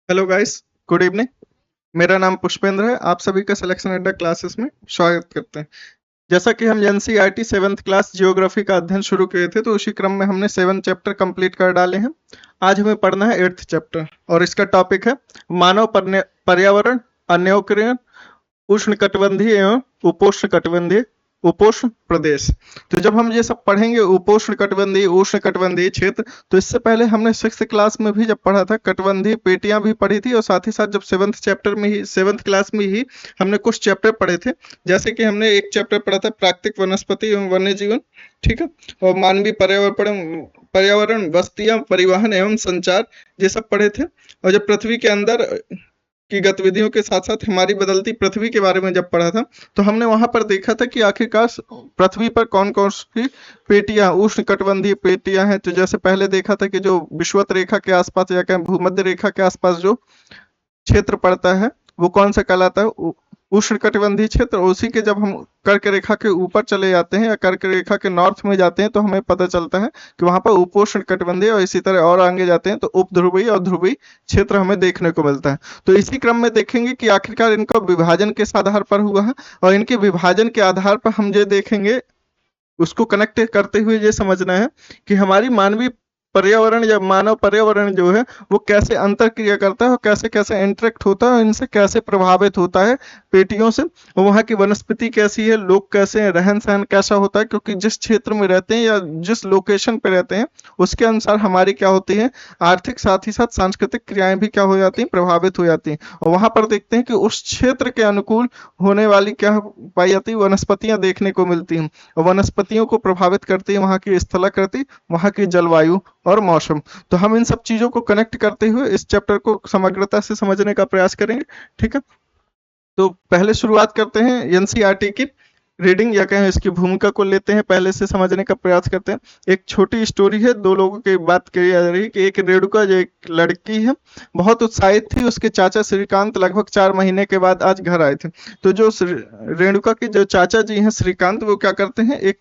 Hello guys, good evening. मेरा नाम पुष्पेंद्र है। आप सभी का सिलेक्शन अड्डा क्लासेस में स्वागत करते हैं। जैसा कि हम एनसीईआरटी 7th क्लास जियोग्राफी का अध्ययन शुरू किए थे, तो उसी क्रम में हमने 7 चैप्टर कंप्लीट कर डाले हैं। आज हमें पढ़ना है 8th चैप्टर और इसका टॉपिक है मानव पर्यावरण, अन्योन्याश्रय, उष्णकटिबंधीय एवं उपोष्णकटिबंधीय उपोष्ण प्रदेश। तो जब हम ये सब पढ़ेंगे उपोष्णकटिबंधीय उष्णकटिबंधीय क्षेत्र, तो इससे पहले हमने 6th क्लास में भी जब पढ़ा था कटिबंधीय पेटियां भी पढ़ी थी, और साथ ही साथ जब 7th क्लास में ही हमने कुछ चैप्टर पढ़े थे। जैसे कि हमने एक चैप्टर पढ़ा था प्राकृतिक वनस्पति एवं वन्य जीवन, ठीक है, और मानवीय पर्यावरण बस्तियां, परिवहन एवं संचार, ये सब पढ़े थे। और जब पृथ्वी के अंदर की गतिविधियों के साथ साथ हमारी बदलती पृथ्वी के बारे में जब पढ़ा था, तो हमने वहां पर देखा था कि आखिरकार पृथ्वी पर कौन कौन सी पेटियां, उष्णकटिबंधीय पेटियां हैं। तो जैसे पहले देखा था कि जो विषुवत रेखा के आसपास या कहें भूमध्य रेखा के आसपास जो क्षेत्र पड़ता है वो कौन सा कहलाता है, उष्णकटिबंधीय क्षेत्र। उसी के जब हम कर्क रेखा के ऊपर चले जाते हैं या कर्क रेखा के नॉर्थ में जाते हैं, तो हमें पता चलता है कि वहां पर उपोष्ण कटिबंधीय, और इसी तरह और आगे जाते हैं तो उपध्रुवीय और ध्रुवीय क्षेत्र हमें देखने को मिलता है। तो इसी क्रम में देखेंगे कि आखिरकार इनका विभाजन किस आधार पर हुआ है, और इनके विभाजन के आधार पर हम ये देखेंगे, उसको कनेक्ट करते हुए ये समझना है कि हमारी मानवीय पर्यावरण या मानव पर्यावरण जो है वो कैसे अंतर क्रिया करता है और कैसे कैसे इंटरेक्ट होता है और इनसे कैसे प्रभावित होता है पेटियों से। और वहाँ की वनस्पति कैसी है, लोग कैसे हैं, रहन सहन कैसा होता है, क्योंकि जिस क्षेत्र में रहते हैं या जिस लोकेशन पे रहते हैं उसके अनुसार हमारी क्या होती है, आर्थिक साथ ही साथ सांस्कृतिक क्रियाएं भी क्या हो जाती हैं, प्रभावित हो जाती हैं। और वहां पर देखते हैं कि उस क्षेत्र के अनुकूल होने वाली क्या पाई जाती है, वनस्पतियां देखने को मिलती हैं। और वनस्पतियों को प्रभावित करती है वहाँ की स्थलाकृति, वहाँ की जलवायु और मौसम। तो हम इन सब चीजों को कनेक्ट करते हुए इस चैप्टर को समग्रता से समझने का प्रयास करेंगे, ठीक है। तो पहले शुरुआत करते हैं एनसीईआरटी की रीडिंग या कहें इसकी भूमिका को लेते हैं, पहले से समझने का प्रयास करते हैं। एक छोटी स्टोरी है, दो लोगों की बात करी जा रही है कि एक रेणुका जो एक लड़की है बहुत उत्साहित थी, उसके चाचा श्रीकांत लगभग 4 महीने के बाद आज घर आए थे। तो जो रेणुका के जो चाचा जी हैं श्रीकांत, वो क्या करते हैं, एक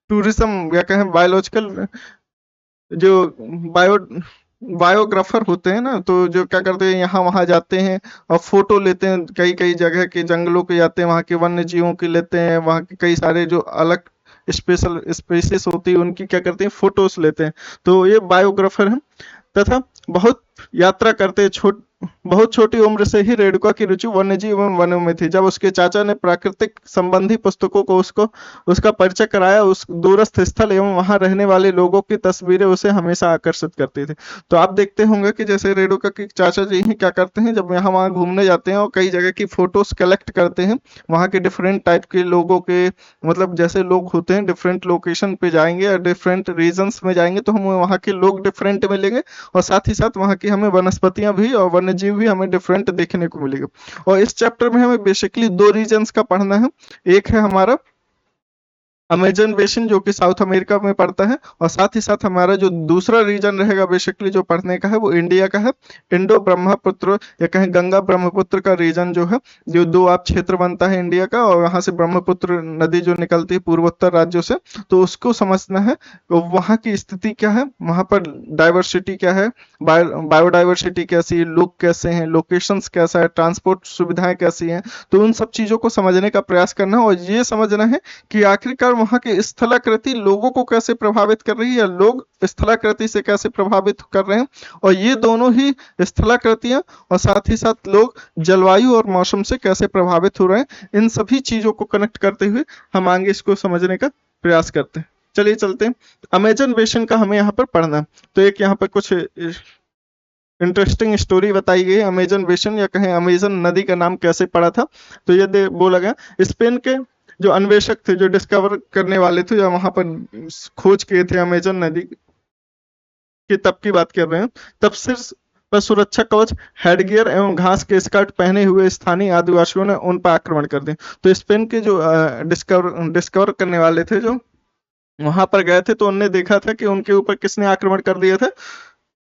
टूरिज्म या कहें बायोलॉजिकल जो बायो बायोग्राफर होते हैं ना, तो जो क्या करते हैं यहाँ वहाँ जाते हैं और फोटो लेते हैं, कई कई जगह के जंगलों के जाते हैं, वहाँ के वन्य जीवों की लेते हैं, वहाँ के कई सारे जो अलग स्पेशल स्पीसीज होती है उनकी क्या करते हैं, फोटोज लेते हैं। तो ये बायोग्राफर हैं। तथा बहुत यात्रा करते बहुत छोटी उम्र से ही रेणुका की रुचि वन्यजीव एवं वनों में थी। जब उसके चाचा ने प्राकृतिक संबंधी पुस्तकों को उसका परिचय कराया, उस दूरस्थ स्थल एवं वहां रहने वाले लोगों की तस्वीरें उसे हमेशा आकर्षित करती थी। तो आप देखते होंगे कि जैसे रेणुका के चाचा जी ही क्या करते हैं, जब यहाँ वहाँ घूमने जाते हैं और कई जगह की फोटोज कलेक्ट करते हैं, वहाँ के डिफरेंट टाइप के लोगों के, मतलब जैसे लोग होते हैं डिफरेंट लोकेशन पे जाएंगे या डिफरेंट रीजन्स में जाएंगे तो हमें वहाँ के लोग डिफरेंट मिलेंगे, और साथ ही साथ वहाँ की हमें वनस्पतियां भी और वन्य जीव भी हमें डिफरेंट देखने को मिलेगा। और इस चैप्टर में हमें बेसिकली दो रीजन्स का पढ़ना है। एक है हमारा अमेजन बेसिन जो कि साउथ अमेरिका में पड़ता है, और साथ ही साथ हमारा जो दूसरा रीजन रहेगा बेसिकली जो पढ़ने का है वो इंडिया का है। इंडो ब्रह्मपुत्र या कहें गंगा ब्रह्मपुत्र का रीजन जो है, जो दो आप क्षेत्र बनता है इंडिया का, और यहाँ से ब्रह्मपुत्र नदी जो निकलती है पूर्वोत्तर राज्यों से, तो उसको समझना है। तो वहाँ की स्थिति क्या है, वहाँ पर डाइवर्सिटी क्या है, बायोडाइवर्सिटी कैसी है, लोग कैसे हैं, लोकेशंस कैसा है, ट्रांसपोर्ट सुविधाएं कैसी हैं। तो उन सब चीजों को समझने का प्रयास करना है, और ये समझना है कि आखिरकार वहां की स्थलाकृति लोगों को कैसे प्रभावित कर रही है या लोग स्थलाकृति से कैसे प्रभावित कर रहे हैं, और ये दोनों ही स्थलाकृतियां और साथ ही साथ लोग जलवायु और मौसम से कैसे प्रभावित हो रहे हैं। इन सभी चीजों को कनेक्ट करते हुए हम आगे इसको समझने का प्रयास करते हैं। चलिए चलते हैं। अमेजन बेसिन का हमें यहाँ पर पढ़ना है। तो एक यहाँ पर कुछ इंटरेस्टिंग स्टोरी बताई गई अमेजन बेसिन या कहें अमेजन नदी का नाम कैसे पड़ा था। तो ये बोला गया, स्पेन के जो अन्वेषक थे, जो डिस्कवर करने वाले थे, जो वहां पर खोज किए थे अमेजन नदी की, तब की बात कर रहे हैं। तब सिर्फ पर सुरक्षा कवच, हेडगियर एवं घास के स्कर्ट पहने हुए स्थानीय आदिवासियों ने उन पर आक्रमण कर दिया। तो स्पेन के जो डिस्कवर करने वाले थे, जो वहां पर गए थे, तो उन्होंने देखा था कि उनके ऊपर किसने आक्रमण कर दिया था,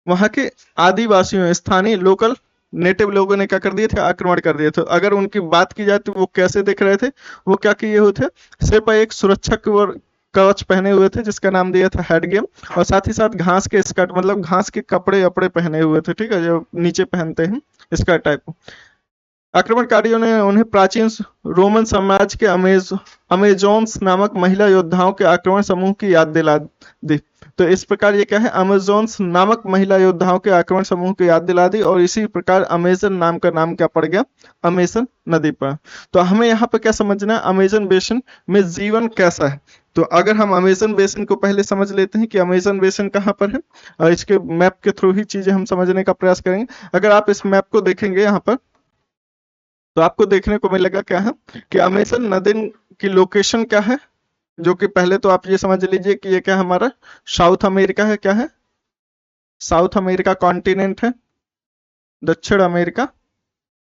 वहां के आदिवासियों, स्थानीय लोकल नेटिव लोगों ने क्या कर दिए थे, आक्रमण कर दिए थे। अगर उनकी बात की जाए तो वो कैसे दिख रहे थे, वो क्या किए हुए थे, सिर्फ एक सुरक्षा कवच पहने हुए थे जिसका नाम दिया था हेड गेम, और साथ ही साथ घास के स्कर्ट मतलब घास के कपड़े अपड़े पहने हुए थे, ठीक है, जो नीचे पहनते हैं स्कर्ट टाइप। आक्रमणकारियों ने उन्हें प्राचीन रोमन साम्राज्य के अमेजोन्स नामक महिला योद्धाओं के आक्रमण समूह की याद दिला दी। तो इस प्रकार ये क्या है, अमेजोन्स नामक महिला योद्धाओं के आक्रमण समूह की याद दिला दी, और इसी प्रकार अमेजन नाम का नाम क्या पड़ गया, अमेजन नदी पर। तो हमें यहाँ पर क्या समझना है, अमेजन बेसिन में जीवन कैसा है। तो अगर हम अमेजन बेसिन को पहले समझ लेते हैं कि अमेजन बेसिन कहाँ पर है, और इसके मैप के थ्रू ही चीजें हम समझने का प्रयास करेंगे। अगर आप इस मैप को देखेंगे यहाँ पर, तो आपको देखने को मिलेगा क्या है कि अमेजन नदी की लोकेशन क्या है, जो कि पहले तो आप ये समझ लीजिए कि ये क्या हमारा साउथ अमेरिका है, क्या है, साउथ अमेरिका कॉन्टिनेंट है, दक्षिण अमेरिका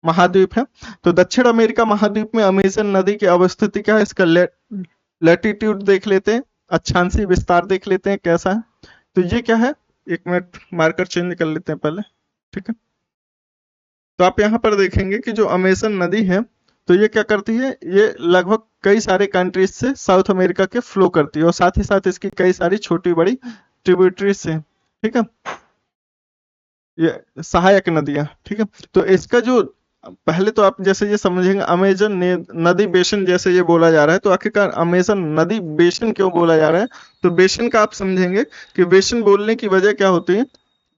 महाद्वीप है। तो दक्षिण अमेरिका महाद्वीप में अमेजन नदी की अवस्थिति क्या है, इसका लैटिट्यूड देख लेते हैं, अक्षांशीय विस्तार देख लेते हैं कैसा है। तो ये क्या है, एक मिनट मार्कर चेंज कर लेते हैं पहले, ठीक है। तो आप यहाँ पर देखेंगे कि जो अमेजन नदी है, तो ये क्या करती है, ये लगभग कई सारे कंट्रीज से साउथ अमेरिका के फ्लो करती है, और साथ ही साथ इसकी कई सारी छोटी बड़ी ट्रिब्यूटरीज हैं, ठीक है, ये सहायक नदियां, ठीक है। तो इसका जो पहले तो आप जैसे ये समझेंगे अमेजन नदी बेसिन जैसे ये बोला जा रहा है, तो आखिरकार अमेजन नदी बेसिन क्यों बोला जा रहा है। तो बेसिन का आप समझेंगे कि बेसिन बोलने की वजह क्या होती है,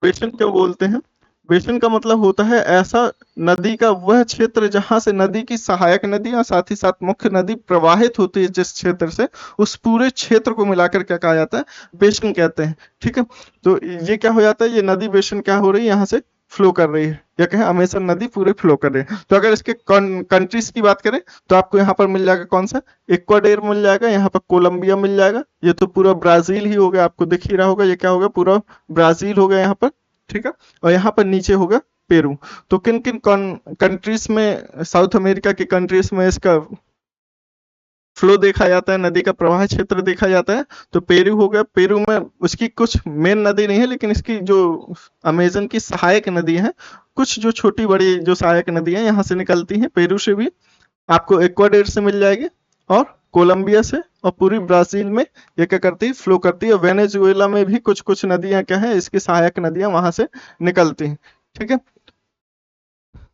बेसिन क्यों बोलते हैं, बेसिन का मतलब होता है ऐसा नदी का वह क्षेत्र जहां से नदी की सहायक नदी और साथ ही साथ मुख्य नदी प्रवाहित होती है जिस क्षेत्र से, उस पूरे क्षेत्र को मिलाकर क्या कहा जाता है, बेसिन कहते हैं, ठीक है। तो ये क्या हो जाता है, ये नदी बेसिन क्या हो रही है, यहाँ से फ्लो कर रही है, या कहें अमेजन नदी पूरे फ्लो कर रही है। तो अगर इसके कंट्रीज की बात करें तो आपको यहाँ पर मिल जाएगा कौन सा, इक्वाडोर मिल जाएगा, यहाँ पर कोलंबिया मिल जाएगा, ये तो पूरा ब्राजील ही हो गया, आपको दिख ही रहा होगा ये क्या होगा, पूरा ब्राजील हो गया यहाँ पर, ठीक है। और यहाँ पर नीचे होगा पेरू। तो किन किन कंट्रीज में, साउथ अमेरिका की कंट्रीज में इसका फ्लो देखा जाता है, नदी का प्रवाह क्षेत्र देखा जाता है। तो पेरू हो गया, पेरू में उसकी कुछ मेन नदी नहीं है, लेकिन इसकी जो अमेजन की सहायक नदी है, कुछ जो छोटी बड़ी जो सहायक नदी है यहाँ से निकलती हैं, पेरू से भी, आपको इक्वाडोर से मिल जाएगी, और कोलंबिया से, और पूरी ब्राजील में ये क्या करती है, फ्लो करती है। वेनेजुएला में भी कुछ कुछ नदियां क्या है, इसकी सहायक नदियां वहां से निकलती हैं, ठीक है।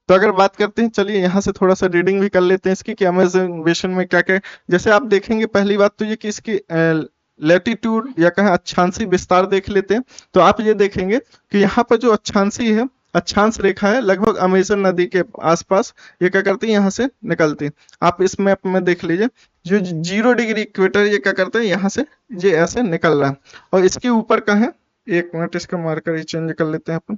तो अगर बात करते हैं, चलिए यहाँ से थोड़ा सा रीडिंग भी कर लेते हैं इसकी कि अमेजन बेसिन में क्या क्या, जैसे आप देखेंगे पहली बात तो ये कि इसकी लैटिट्यूड या कहें अक्षांशीय विस्तार देख लेते हैं। तो आप ये देखेंगे कि यहाँ पर जो अक्षांशीय है, अक्षांश रेखा है, लगभग अमेजन नदी के आसपास ये क्या करती है, यहाँ से निकलती है। आप इस मैप में देख लीजिए, जो 0 डिग्री इक्वेटर ये क्या करता है, यहाँ से ये ऐसे निकल रहा है, और इसके ऊपर का है, एक मिनट इसका मार्कर चेंज कर लेते हैं अपन,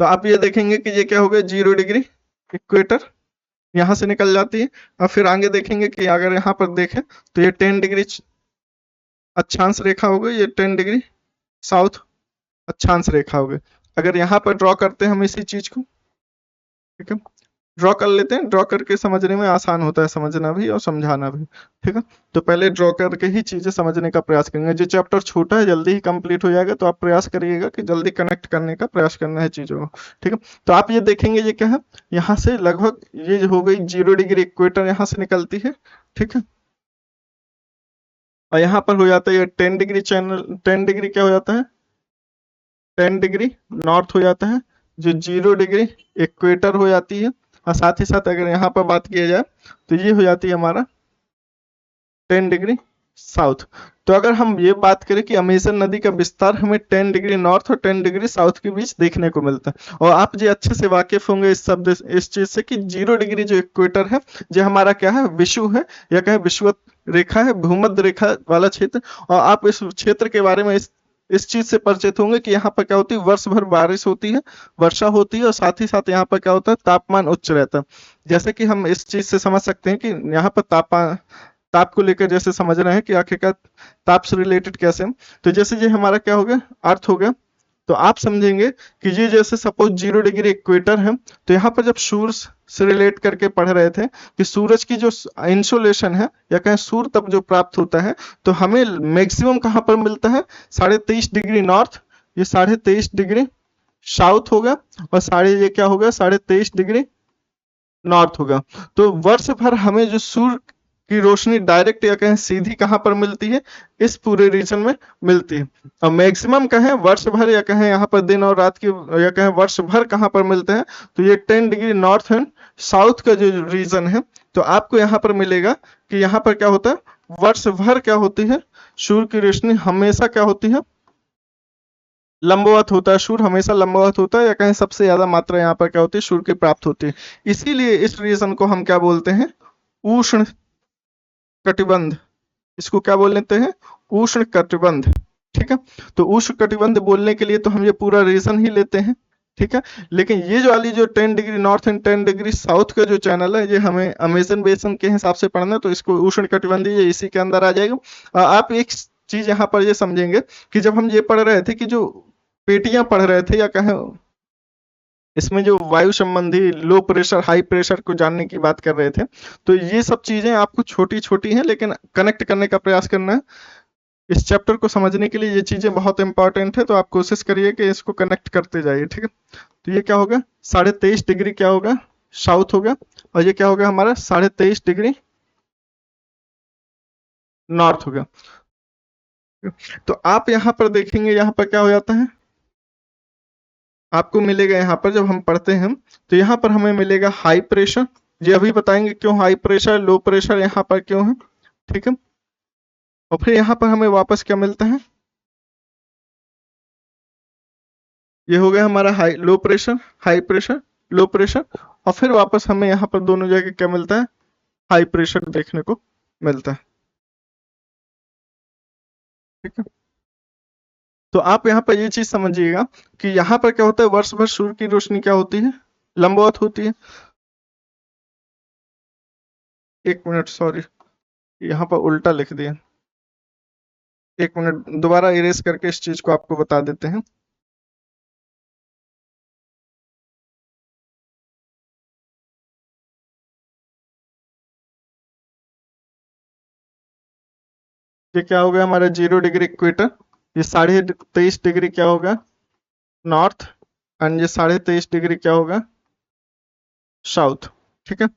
तो आप ये देखेंगे कि ये क्या हो गया, 0 डिग्री इक्वेटर यहाँ से निकल जाती है। और फिर आगे देखेंगे कि अगर यहाँ पर देखें तो ये 10 डिग्री अक्षांश रेखा हो गई, ये 10 डिग्री साउथ अक्षांश रेखा हो गई। अगर यहाँ पर ड्रॉ करते हैं हम इसी चीज को, ठीक है, ड्रॉ कर लेते हैं, ड्रॉ करके समझने में आसान होता है, समझना भी और समझाना भी, ठीक है। तो पहले ड्रॉ करके ही चीजें समझने का प्रयास करेंगे, जो चैप्टर छोटा है जल्दी ही कंप्लीट हो जाएगा, तो आप प्रयास करिएगा कि जल्दी कनेक्ट करने का प्रयास करना है चीजों को, ठीक है। तो आप ये देखेंगे ये क्या है, यहाँ से लगभग ये हो गई 0 डिग्री इक्वेटर यहाँ से निकलती है, ठीक है। और यहाँ पर हो जाता है ये 10 डिग्री चैनल, 10 डिग्री क्या हो जाता है, 10 डिग्री नॉर्थ हो जाता है, जो 0 डिग्री इक्वेटर हो जाती है। और साथ ही साथ अगर यहाँ पर बात किया जाए तो ये हो जाती है हमारा 10 डिग्री साउथ। तो अगर हम ये बात करें कि अमेजन नदी का विस्तार हमें 10 डिग्री नॉर्थ और 10 डिग्री साउथ के बीच देखने को मिलता है। और आप जो अच्छे से वाकिफ होंगे इस शब्द, इस चीज से कि 0 डिग्री जो इक्वेटर है, जो हमारा क्या है, विषुव है, या कहें विषुवत रेखा है, भूमध्य रेखा वाला क्षेत्र। और आप इस क्षेत्र के बारे में इस चीज से परिचित होंगे कि यहाँ पर क्या होती है, वर्ष भर बारिश होती है, वर्षा होती है, और साथ ही साथ यहाँ पर क्या होता है, तापमान उच्च रहता है। जैसे कि हम इस चीज से समझ सकते हैं कि यहाँ पर ताप को लेकर जैसे समझ रहे हैं कि आखिरकार ताप से रिलेटेड कैसे, तो जैसे ये हमारा क्या हो गया, अर्थ हो गया। तो आप समझेंगे कि ये जैसे सपोज 0 डिग्री इक्वेटर है, तो यहाँ पर जब सूर्य से रिलेट करके पढ़ रहे थे कि सूरज की जो इंसोलेशन है, या कहें सूर्य तप जो प्राप्त होता है, तो हमें मैक्सिमम कहाँ पर मिलता है, 23.5 डिग्री नॉर्थ, ये 23.5 डिग्री साउथ होगा और ये क्या होगा 23.5 डिग्री नॉर्थ होगा। तो वर्ष भर हमें जो सूर्य की रोशनी डायरेक्ट या कहें सीधी कहाँ पर मिलती है, इस पूरे रीजन में मिलती है। और मैक्सिमम कहें वर्ष भर या कहें यहाँ पर दिन और रात की या कहें वर्ष भर कहाँ पर मिलते हैं, तो ये 10 डिग्री नॉर्थ एंड साउथ का जो रीजन है, तो आपको यहाँ पर मिलेगा कि यहाँ पर क्या होता है, वर्ष भर क्या होती है, सूर्य की रोशनी हमेशा क्या होती है, लंबवत होता है। सूर्य हमेशा लंबवत होता है या कहें सबसे ज्यादा मात्रा यहाँ पर क्या होती है, सूर्य की प्राप्त होती है। इसीलिए इस रीजन को हम क्या बोलते हैं, उष्ण कटिबंध। इसको क्या बोल लेते हैं, उष्ण कटिबंध। ठीक है, तो उष्ण कटिबंध बोलने के लिए तो हम ये पूरा रीजन ही लेते हैं। ठीक है, लेकिन ये जो वाली जो 10 degree north and 10 degree south का जो चैनल है, ये हमें अमेजन बेसिन के हिसाब से पढ़ना है, तो इसको उष्ण कटिबंधी ये इसी के अंदर आ जाएगा। आप एक चीज यहाँ पर ये समझेंगे कि जब हम ये पढ़ रहे थे कि जो पेटियां पढ़ रहे थे या कहें इसमें जो वायु संबंधी लो प्रेशर हाई प्रेशर को जानने की बात कर रहे थे, तो ये सब चीजें आपको छोटी छोटी हैं लेकिन कनेक्ट करने का प्रयास करना है। इस चैप्टर को समझने के लिए ये चीजें बहुत इंपॉर्टेंट है, तो आप कोशिश करिए कि इसको कनेक्ट करते जाइए। ठीक है, तो ये क्या होगा 23.5 डिग्री क्या होगा, साउथ होगा, और ये क्या होगा हमारा 23.5 डिग्री नॉर्थ होगा। तो आप यहाँ पर देखेंगे, यहाँ पर क्या हो जाता है, आपको मिलेगा यहाँ पर जब हम पढ़ते हैं तो यहाँ पर हमें मिलेगा हाई प्रेशर। ये अभी बताएंगे क्यों हाई प्रेशर, लो प्रेशर यहाँ पर क्यों है। ठीक है, और फिर यहाँ पर हमें वापस क्या मिलता है, ये हो गया हमारा high low pressure, high pressure, low pressure, और फिर वापस हमें यहाँ पर दोनों जगह क्या मिलता है, हाई प्रेशर देखने को मिलता है। ठीक है, तो आप यहाँ पर ये चीज समझिएगा कि यहाँ पर क्या होता है, वर्ष भर सूर्य की रोशनी क्या होती है, लंबवत होती है। एक मिनट, सॉरी, यहाँ पर उल्टा लिख दिया। एक मिनट, दोबारा इरेज करके इस चीज को आपको बता देते हैं। ये क्या हो गया हमारा 0 डिग्री इक्वेटर, ये 23.5 डिग्री क्या होगा नॉर्थ, एंड ये 23.5 डिग्री क्या होगा साउथ। ठीक है,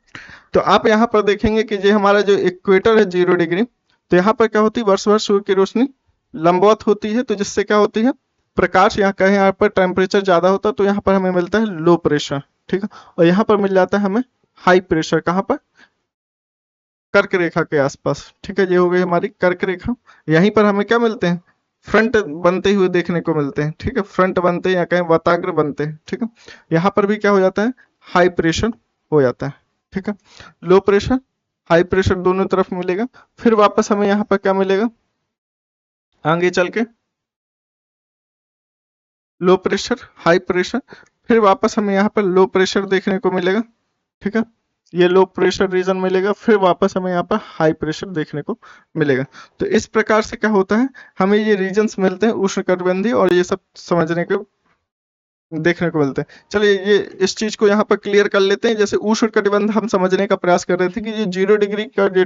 तो आप यहाँ पर देखेंगे कि ये हमारा जो इक्वेटर है 0 डिग्री, तो यहाँ पर क्या होती है, वर्ष भर सूर्य की रोशनी लंबवत होती है, तो जिससे क्या होती है, प्रकाश यहाँ कहीं यहाँ पर टेम्परेचर ज्यादा होता है तो यहाँ पर हमें मिलता है लो प्रेशर। ठीक है, और यहाँ पर मिल जाता है हमें हाई प्रेशर, कहाँ पर, कर्क रेखा के आसपास। ठीक है, ये हो गई हमारी कर्क रेखा। यहीं पर हमें क्या मिलते हैं, फ्रंट बनते हुए देखने को मिलते हैं। ठीक है, फ्रंट बनते हैं या कहें वताग्र बनते हैं। ठीक है, यहाँ पर भी क्या हो जाता है, हाई प्रेशर हो जाता है। ठीक है, लो प्रेशर हाई प्रेशर दोनों तरफ मिलेगा। फिर वापस हमें यहाँ पर क्या मिलेगा, आगे चल के लो प्रेशर हाई प्रेशर, फिर वापस हमें यहाँ पर लो प्रेशर देखने को मिलेगा। ठीक है, ये लो प्रेशर रीजन मिलेगा, फिर वापस हमें यहाँ पर हाई प्रेशर देखने को मिलेगा। तो इस प्रकार से क्या होता है, हमें ये रीजन्स मिलते हैं उष्णकटिबंधीय, और ये सब समझने को देखने को मिलते हैं। चलिए ये इस चीज को यहाँ पर क्लियर कर लेते हैं। जैसे उष्णकटिबंध हम समझने का प्रयास कर रहे थे कि ये 0 डिग्री का जो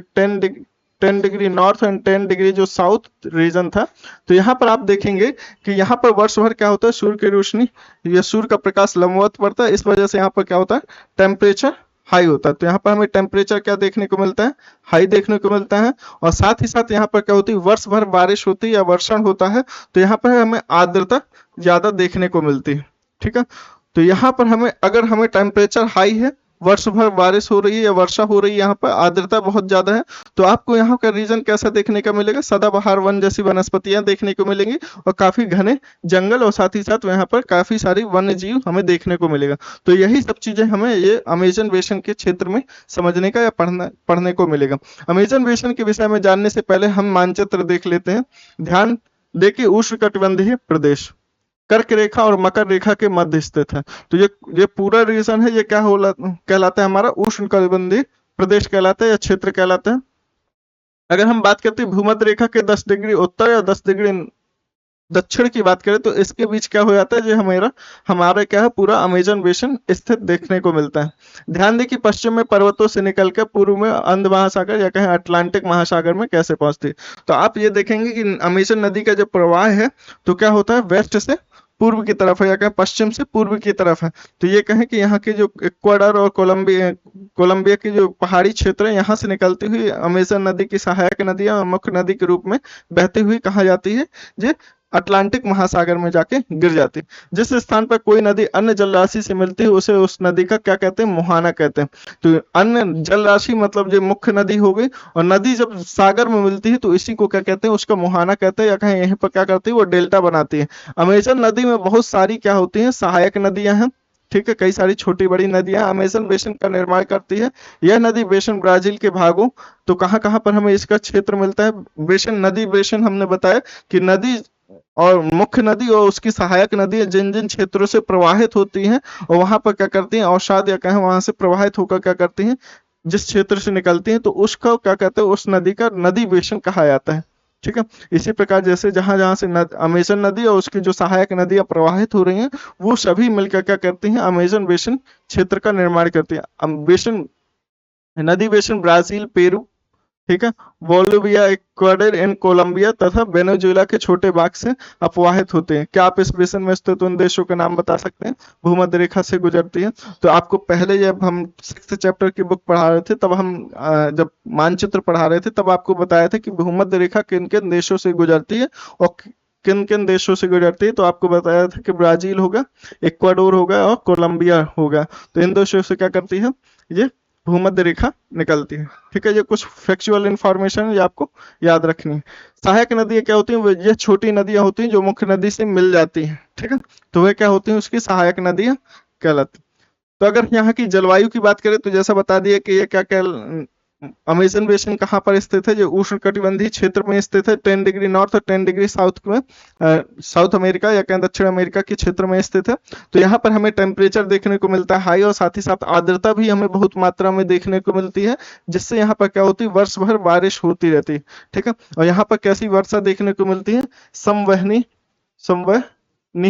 10 डिग्री नॉर्थ एंड 10 डिग्री जो साउथ रीजन था, तो यहाँ पर आप देखेंगे कि यहाँ पर वर्ष भर क्या होता है, सूर्य की रोशनी या सूर्य का प्रकाश लंबवत पड़ता है, इस वजह से यहाँ पर क्या होता है, टेम्परेचर हाई होता है। तो यहाँ पर हमें टेम्परेचर क्या देखने को मिलता है, हाई देखने को मिलता है। और साथ ही साथ यहाँ पर क्या होती है, वर्ष भर बारिश होती है या वर्षण होता है, तो यहाँ पर हमें आर्द्रता ज्यादा देखने को मिलती है। ठीक है, तो यहाँ पर हमें अगर हमें टेम्परेचर हाई है, वर्ष भर बारिश हो रही है या वर्षा हो रही है, यहाँ पर आर्द्रता बहुत ज्यादा है, तो आपको यहाँ का रीजन कैसा देखने का मिलेगा, सदाबहार वन जैसी वनस्पतियां देखने को मिलेंगी और काफी घने जंगल, और साथ ही साथ यहाँ पर काफी सारी वन्य जीव हमें देखने को मिलेगा। तो यही सब चीजें हमें ये अमेजन बेसिन के क्षेत्र में समझने का या पढ़ने को मिलेगा। अमेजन बेसिन के विषय में जानने से पहले हम मानचित्र देख लेते हैं। ध्यान देखिए, उष्णकटिबंधीय प्रदेश कर्क रेखा और मकर रेखा के मध्य स्थित है। तो ये पूरा रीजन है, ये क्या कहलाता है, हमारा उष्णकटिबंधीय प्रदेश कहलाता है या क्षेत्र कहलाता है। अगर हम बात करते हैं भूमध्य रेखा के 10 डिग्री उत्तर या 10 डिग्री दक्षिण की बात करें, तो इसके बीच क्या हो जाता है, जो हमारा क्या है, पूरा अमेजन बेसिन स्थित देखने को मिलता है। ध्यान दें कि पश्चिम में पर्वतों से निकलकर पूर्व में अंध महासागर या कहें अटलांटिक महासागर में कैसे पहुंचती है। तो आप ये देखेंगे कि अमेजन नदी का जो प्रवाह है, तो क्या होता है, वेस्ट से पूर्व की तरफ है, या कहें पश्चिम से पूर्व की तरफ है। तो ये कहें कि यहाँ के जो इक्वाडोर और कोलंबिया के जो पहाड़ी क्षेत्र है, यहाँ से निकलती हुई अमेजन नदी की सहायक नदियां मुख्य नदी के रूप में बहती हुई कहा जाती है, जो अटलांटिक महासागर में जाके गिर जाती है। जिस स्थान पर कोई नदी अन्य जलराशि से मिलती है उसे उस नदी का क्या कहते हैं, मुहाना कहते हैं। तो अन्य जलराशि मतलब जो मुख्य नदी हो गई, और नदी जब सागर में मिलती है तो इसी को क्या कहते हैं, उसका मुहाना कहते हैं, या कहें यहीं पर क्या करती है, वो डेल्टा बनाती है। अमेजन नदी में बहुत सारी क्या होती है, सहायक नदियां हैं, ठीक है, कई सारी छोटी बड़ी नदियां अमेजन बेसिन का निर्माण करती है। यह नदी बेसिन ब्राजील के भागों, तो कहाँ कहाँ पर हमें इसका क्षेत्र मिलता है, बेसिन नदी बेसिन हमने बताया कि नदी और मुख्य नदी और उसकी सहायक नदी जिन जिन क्षेत्रों से प्रवाहित होती हैं, और वहां पर क्या करती हैं, अवसाद या कहें वहां से प्रवाहित होकर क्या करती हैं, जिस क्षेत्र से निकलती हैं, तो उसका क्या कहते हैं, उस नदी का नदी बेसिन कहा जाता है। ठीक है, इसी प्रकार जैसे जहां जहां से अमेजन नदी और उसकी जो सहायक नदियां प्रवाहित हो रही हैं, वो सभी मिलकर क्या करती हैं, अमेजन बेसिन क्षेत्र का निर्माण करती है। बेसिन नदी बेसिन ब्राजील, पेरू, ठीक है, बोलिविया, इक्वाडोर एंड कोलंबिया तथा वेनेजुएला के छोटे भाग से अपवाहित होते हैं। क्या आप इस बेसिन में स्थित उन देशों के नाम बता सकते हैं भूमध्य रेखा से गुजरती है? तो आपको पहले जब हम 6th चैप्टर की बुक पढ़ा रहे थे, तब हम जब मानचित्र पढ़ा रहे थे, तब आपको बताया था कि भूमध्य रेखा किन किन देशों से गुजरती है और किन किन देशों से गुजरती है। तो आपको बताया था कि ब्राजील होगा, इक्वाडोर होगा और कोलंबिया होगा। तो इन देशों से क्या करती है, ये भूमध्य रेखा निकलती है। ठीक है, ये कुछ फैक्चुअल इंफॉर्मेशन ये आपको याद रखनी है। सहायक नदियां क्या होती हैं, ये छोटी नदियां होती हैं जो मुख्य नदी से मिल जाती हैं। ठीक है, तो वे क्या होती हैं, उसकी सहायक नदियां कहलाती। तो अगर यहाँ की जलवायु की बात करें तो जैसा बता दिया कि ये क्या क्या अमेजन बेसिन कहाँ पर स्थित है, जो उष्ण कटिबंधीय क्षेत्र में स्थित है, 10 डिग्री नॉर्थ और 10 डिग्री साउथ में, साउथ अमेरिका या कहें दक्षिण अमेरिका के क्षेत्र में स्थित है। तो यहाँ पर हमें टेम्परेचर देखने को मिलता है हाई, और साथ ही साथ आर्द्रता भी हमें बहुत मात्रा में देखने को मिलती है, जिससे यहाँ पर क्या होती है, वर्ष भर बारिश होती रहती है। ठीक है, और यहाँ पर कैसी वर्षा देखने को मिलती है, संवहनीय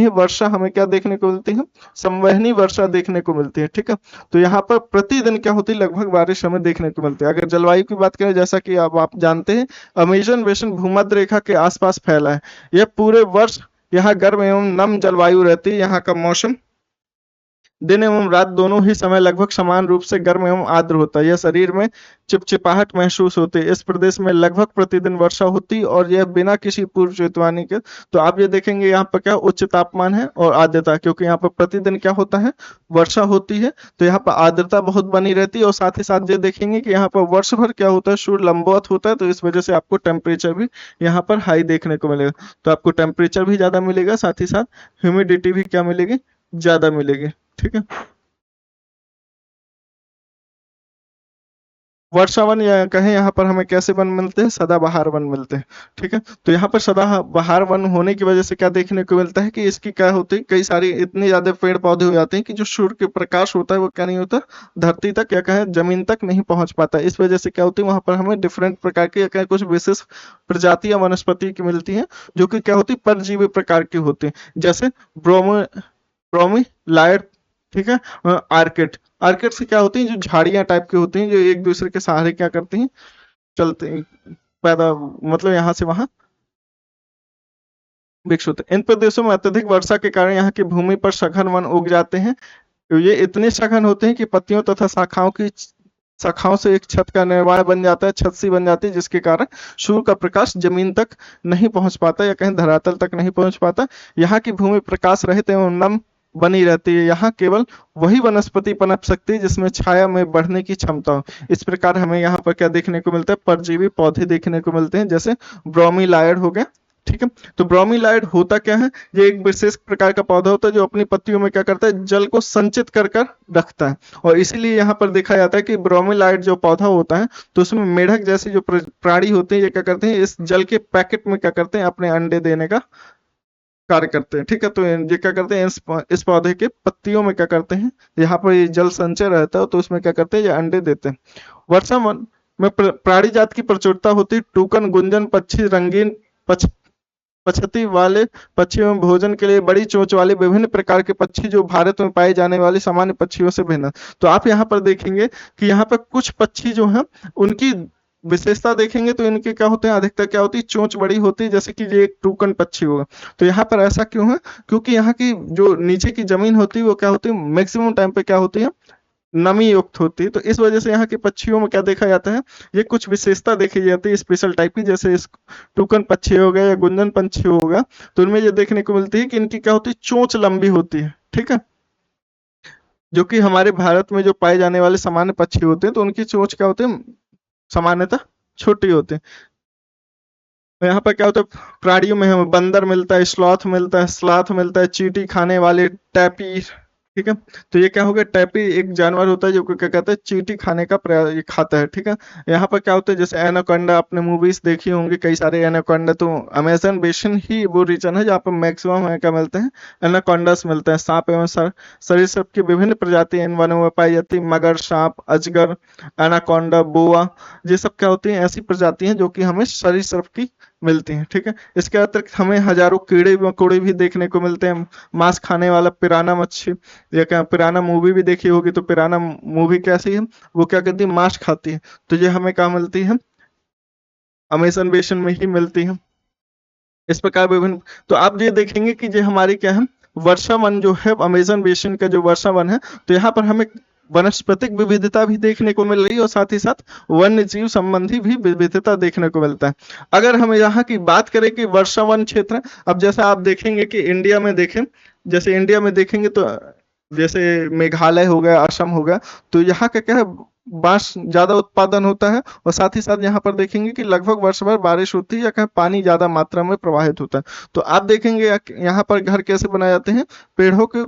वर्षा हमें क्या देखने को मिलती है, संवहनी वर्षा देखने को मिलती है। ठीक है, तो यहाँ पर प्रतिदिन क्या होती है, लगभग बारिश हमें देखने को मिलती है। अगर जलवायु की बात करें, जैसा कि अब आप जानते हैं अमेजन बेसिन भूमध्य रेखा के आसपास फैला है। यह पूरे वर्ष यहाँ गर्म एवं नम जलवायु रहती है। यहाँ का मौसम दिन एवं रात दोनों ही समय लगभग समान रूप से गर्म एवं आर्द्र होता है। यह शरीर में चिपचिपाहट महसूस होती है। इस प्रदेश में लगभग प्रतिदिन वर्षा होती है, और यह बिना किसी पूर्व चेतावनी के। तो आप ये देखेंगे यहाँ पर क्या उच्च तापमान है और आर्द्रता, क्योंकि यहाँ पर प्रतिदिन क्या होता है, वर्षा होती है, तो यहाँ पर आर्द्रता बहुत बनी रहती है। और साथ ही साथ ये देखेंगे कि यहाँ पर वर्ष भर क्या होता है, सूर्य लंबवत होता है, तो इस वजह से आपको टेम्परेचर भी यहाँ पर हाई देखने को मिलेगा। तो आपको टेम्परेचर भी ज्यादा मिलेगा, साथ ही साथ ह्यूमिडिटी भी क्या मिलेगी, ज्यादा मिलेगी। ठीक है, वर्षावन या कहें यहाँ पर हमें कैसे वन मिलते हैं, सदाबहार वन मिलते हैं। ठीक है, तो यहाँ पर सदाबहार वन होने की वजह से क्या देखने को मिलता है कि इसकी क्या होती है, कई सारी इतनी ज्यादा पेड़ पौधे हो जाते हैं कि जो सूर्य के प्रकाश होता है वो क्या नहीं होता, धरती तक या कहें जमीन तक नहीं पहुंच पाता। इस वजह से क्या होती है, वहां पर हमें डिफरेंट प्रकार की या कहें कुछ विशेष प्रजातियां वनस्पति की मिलती हैं, जो कि क्या होती है, परजीवी प्रकार की होती है, जैसे ब्रोमो ब्रोमीलाइड, ठीक है, आर्किड। आर्किड से क्या होती है, जो झाड़ियां टाइप की होती हैं, जो एक दूसरे के सहारे क्या करती हैं, चलते हैं, पैदा मतलब यहाँ से वहां विकसित होते हैं। इन प्रदेशों में अत्यधिक वर्षा के कारण यहाँ की भूमि पर सघन वन उग जाते हैं। तो ये इतने सघन होते हैं कि पत्तियों तथा शाखाओं से एक छत का निर्माण बन जाता है, छत सी बन जाती है, जिसके कारण सूर्य का प्रकाश जमीन तक नहीं पहुंच पाता या कहीं धरातल तक नहीं पहुंच पाता। यहाँ की भूमि प्रकाश रहित एवं नम बनी रहती है। यहाँ केवल वही वनस्पति पनप सकती है जिसमें छाया में बढ़ने की क्षमता हो। इस प्रकार हमें यहाँ पर क्या देखने को मिलता है, परजीवी पौधे देखने को मिलते हैं, जैसे ब्रोमीलाइड हो गया। ठीक है, तो ब्रोमीलाइड होता क्या है, ये एक विशेष प्रकार का पौधा होता है जो अपनी पत्तियों में क्या करता है, जल को संचित कर कर रखता है। और इसीलिए यहाँ पर देखा जाता है कि ब्रोमीलाइड जो पौधा होता है, तो उसमें मेढक जैसे जो प्राणी होते हैं, ये क्या करते हैं, इस जल के पैकेट में क्या करते हैं, अपने अंडे देने का कार्य करते हैं। ठीक है, तो ये क्या करते हैं, इस पौधे के पत्तियों में क्या करते हैं, यहाँ पर ये जल संचय रहता है, तो उसमें क्या करते हैं, ये अंडे देते हैं। वर्षा वन में प्राणी जात की प्रचुरता होती है। टूकन, गुंजन पक्षी, रंगीन पछती वाले पक्षी एवं भोजन के लिए बड़ी चोंच वाले विभिन्न प्रकार के पक्षी जो भारत में पाए जाने वाले सामान्य पक्षियों से भिन्न। तो आप यहाँ पर देखेंगे कि यहाँ पर कुछ पक्षी जो हैं, उनकी विशेषता देखेंगे तो इनके क्या होते हैं, अधिकतर क्या होती है, चोंच बड़ी होती है, जैसे कि ये एक टूकन पक्षी होगा। तो यहाँ पर ऐसा क्यों है, क्योंकि यहाँ की जो नीचे की जमीन होती है वो क्या होती है, मैक्सिमम टाइम पे क्या होती है, नमी युक्त होती है। तो इस वजह से यहाँ के पक्षियों में क्या देखा जाता है, ये कुछ विशेषता देखी जाती है स्पेशल टाइप की, जैसे इस टूकन पक्षी हो गया या गुंजन पंछी होगा, तो इनमें ये देखने को मिलती है कि इनकी क्या होती है, चोंच लंबी होती है। ठीक है, जो कि हमारे भारत में जो पाए जाने वाले सामान्य पक्षी होते हैं तो उनकी चोंच क्या होती है, सामान्यतः छोटी होती है। तो यहाँ पर क्या होता है, प्राणियों में हमें बंदर मिलता है, स्लॉथ मिलता है, चींटी खाने वाले टैपीर। ठीक है, तो ये क्या हो गया, टैपी एक जानवर होता है जो कि क्या कहते हैं, चींटी खाने का प्रयास ये खाता है। ठीक है, यहाँ पर क्या होता है, जैसे एनाकोंडा, आपने मूवीज देखी होंगी कई सारे एनाकोंडा, तो अमेजन बेसिन ही वो रीजन है जहाँ पर मैक्सिमम हमें क्या मिलते हैं, एनाकोंडास मिलते हैं। सांप एवं सरीसृप की विभिन्न प्रजातियां इन वनों में पाई जाती है, मगर, सांप, अजगर, एनाकोंडा, बोआ, ये सब क्या होती हैं, ऐसी प्रजातियां जो कि हमें सरीसृप की मिलती हैं। ठीक है, इसके अतिरिक्त हमें हजारों कीड़े मकोड़े भी देखने को मिलते हैं, मांस खाने वाला पिराना मच्छी, या क्या पिराना मूवी भी देखी होगी, तो पिराना मूवी कैसी है, वो क्या करती है, मांस खाती है। तो ये हमें कहाँ मिलती है, अमेज़न बेसिन में ही मिलती है। इस प्रकार विभिन्न, तो आप ये देखेंगे कि ये हमारी क्या है, वर्षा वन जो है, अमेज़न बेसिन का जो वर्षा वन है, तो यहाँ पर हमें वनस्पतिक विविधता भी देखने को मिल रही है और साथ ही साथ वन्य जीव संबंधी भी विविधता देखने को मिलता है। अगर हम यहाँ की बात करें कि वर्षा वन क्षेत्र, अब जैसा आप देखेंगे कि इंडिया में देखें, जैसे इंडिया में देखेंगे तो जैसे मेघालय हो गया, असम हो गया, तो यहाँ का क्या है, बांस ज्यादा उत्पादन होता है और साथ ही साथ यहाँ पर देखेंगे कि लगभग वर्ष भर बारिश होती है या कहीं पानी ज्यादा मात्रा में प्रवाहित होता है। तो आप देखेंगे यहाँ पर घर कैसे बनाए जाते हैं, पेड़ों के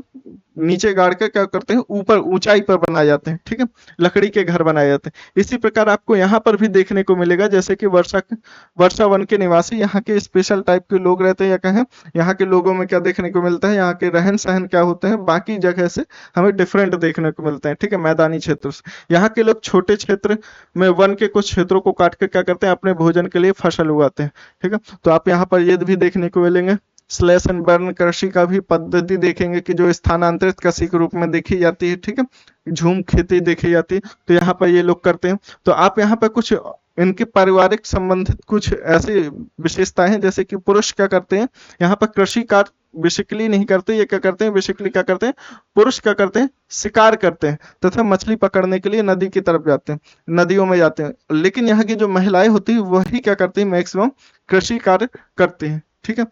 नीचे गाड़ कर क्या करते हैं, ऊपर ऊंचाई पर बनाए जाते हैं। ठीक है, लकड़ी के घर बनाए जाते हैं। इसी प्रकार आपको यहाँ पर भी देखने को मिलेगा, जैसे कि वर्षा वन के निवासी यहाँ के स्पेशल टाइप के लोग रहते हैं, या कहें यहाँ के लोगों में क्या देखने को मिलता है, यहाँ के रहन सहन क्या होते हैं, बाकी जगह से हमें डिफरेंट देखने को मिलते हैं। ठीक है, मैदानी क्षेत्र से यहाँ के लोग छोटे क्षेत्र में वन के कुछ क्षेत्रों को काट कर क्या करते हैं, अपने भोजन के लिए फसल उगाते हैं। ठीक है, तो आप यहाँ पर ये भी देखने को मिलेंगे। स्लैश एंड बर्न कृषि का भी पद्धति देखेंगे कि जो स्थानांतरित कृषि के रूप में देखी जाती है। ठीक है, झूम खेती देखी जाती है, तो यहाँ पर ये लोग करते हैं। तो आप यहाँ पर कुछ इनके पारिवारिक संबंधित कुछ ऐसी विशेषताएं हैं, जैसे कि पुरुष क्या करते हैं, यहाँ पर कृषि कार्य बेसिकली नहीं करते, ये क्या करते हैं, बेसिकली क्या करते हैं, पुरुष क्या करते हैं, शिकार करते हैं तथा मछली पकड़ने के लिए नदी की तरफ जाते हैं, नदियों में जाते हैं। लेकिन यहाँ की जो महिलाएं होती है वही क्या करती है, मैक्सिमम कृषि कार्य करती हैं। ठीक है,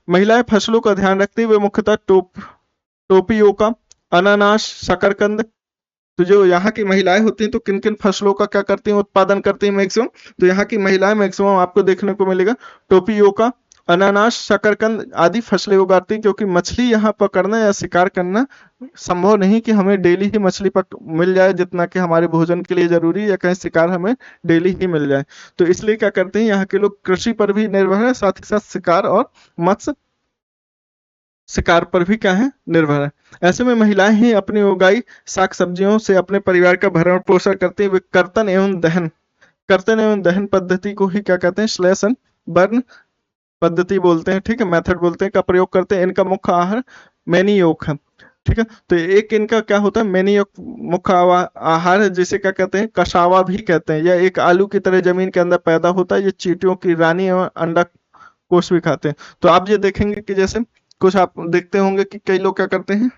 महिलाएं फसलों का ध्यान रखती है, वे मुख्यतः टोपियोका, अनानास, शकरकंद। तो जो यहाँ की महिलाएं होती हैं तो किन किन फसलों का क्या करती हैं, उत्पादन करती हैं मैक्सिमम, तो यहाँ की महिलाएं मैक्सिमम आपको देखने को मिलेगा टोपियोका, अनानास, शकरकंद आदि फसलें उगाती हैं, क्योंकि मछली यहाँ पकड़ना या शिकार करना संभव नहीं कि हमें डेली ही मछली मिल जाए, जितना कि हमारे भोजन के लिए जरूरी है, या कहीं शिकार हमें डेली ही मिल जाए। तो इसलिए क्या करते हैं, यहाँ के लोग कृषि पर भी निर्भर है, साथ ही साथ शिकार और मत्स्य शिकार पर भी क्या है, निर्भर है। ऐसे में महिलाएं ही अपनी उगाई साग सब्जियों से अपने परिवार का भरण पोषण करते हुए कर्तन एवं दहन पद्धति को ही क्या कहते हैं, स्लैश एंड बर्न पद्धति बोलते हैं। ठीक है, मेथड बोलते हैं, का प्रयोग करते हैं। इनका मुख्य आहार मैनियोक है। ठीक है, तो एक इनका क्या होता है, मैनियोक मुख्य आहार है, जिसे क्या कहते हैं, कसावा भी कहते हैं। यह एक आलू की तरह जमीन के अंदर पैदा होता है। ये चींटियों की रानी एवं अंडा कोष भी खाते हैं। तो आप ये देखेंगे कि जैसे कुछ आप देखते होंगे कि कई लोग क्या करते हैं,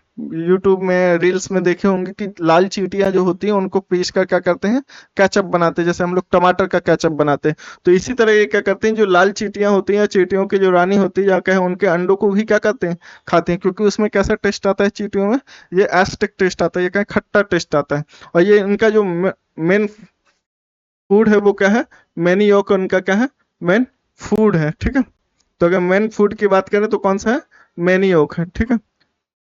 यूट्यूब में रील्स में देखे होंगे कि लाल चींटियां जो होती हैं उनको पीस कर क्या करते हैं, केचप बनाते हैं, जैसे हम लोग टमाटर का केचप बनाते हैं। तो इसी तरह ये क्या करते हैं, जो लाल चींटियां होती हैं, चींटियों की जो रानी होती है या कहें उनके अंडों को भी क्या करते हैं, खाते हैं, क्योंकि उसमें कैसा टेस्ट आता है चींटियों में, ये एसिडिक टेस्ट आता है, ये कहें खट्टा टेस्ट आता है। और ये इनका जो मेन फूड है वो क्या है, मैनियोक उनका क्या है, मेन फूड है। ठीक है, तो अगर मेन फूड की बात करें तो कौन सा है, मैनियोक है। ठीक है,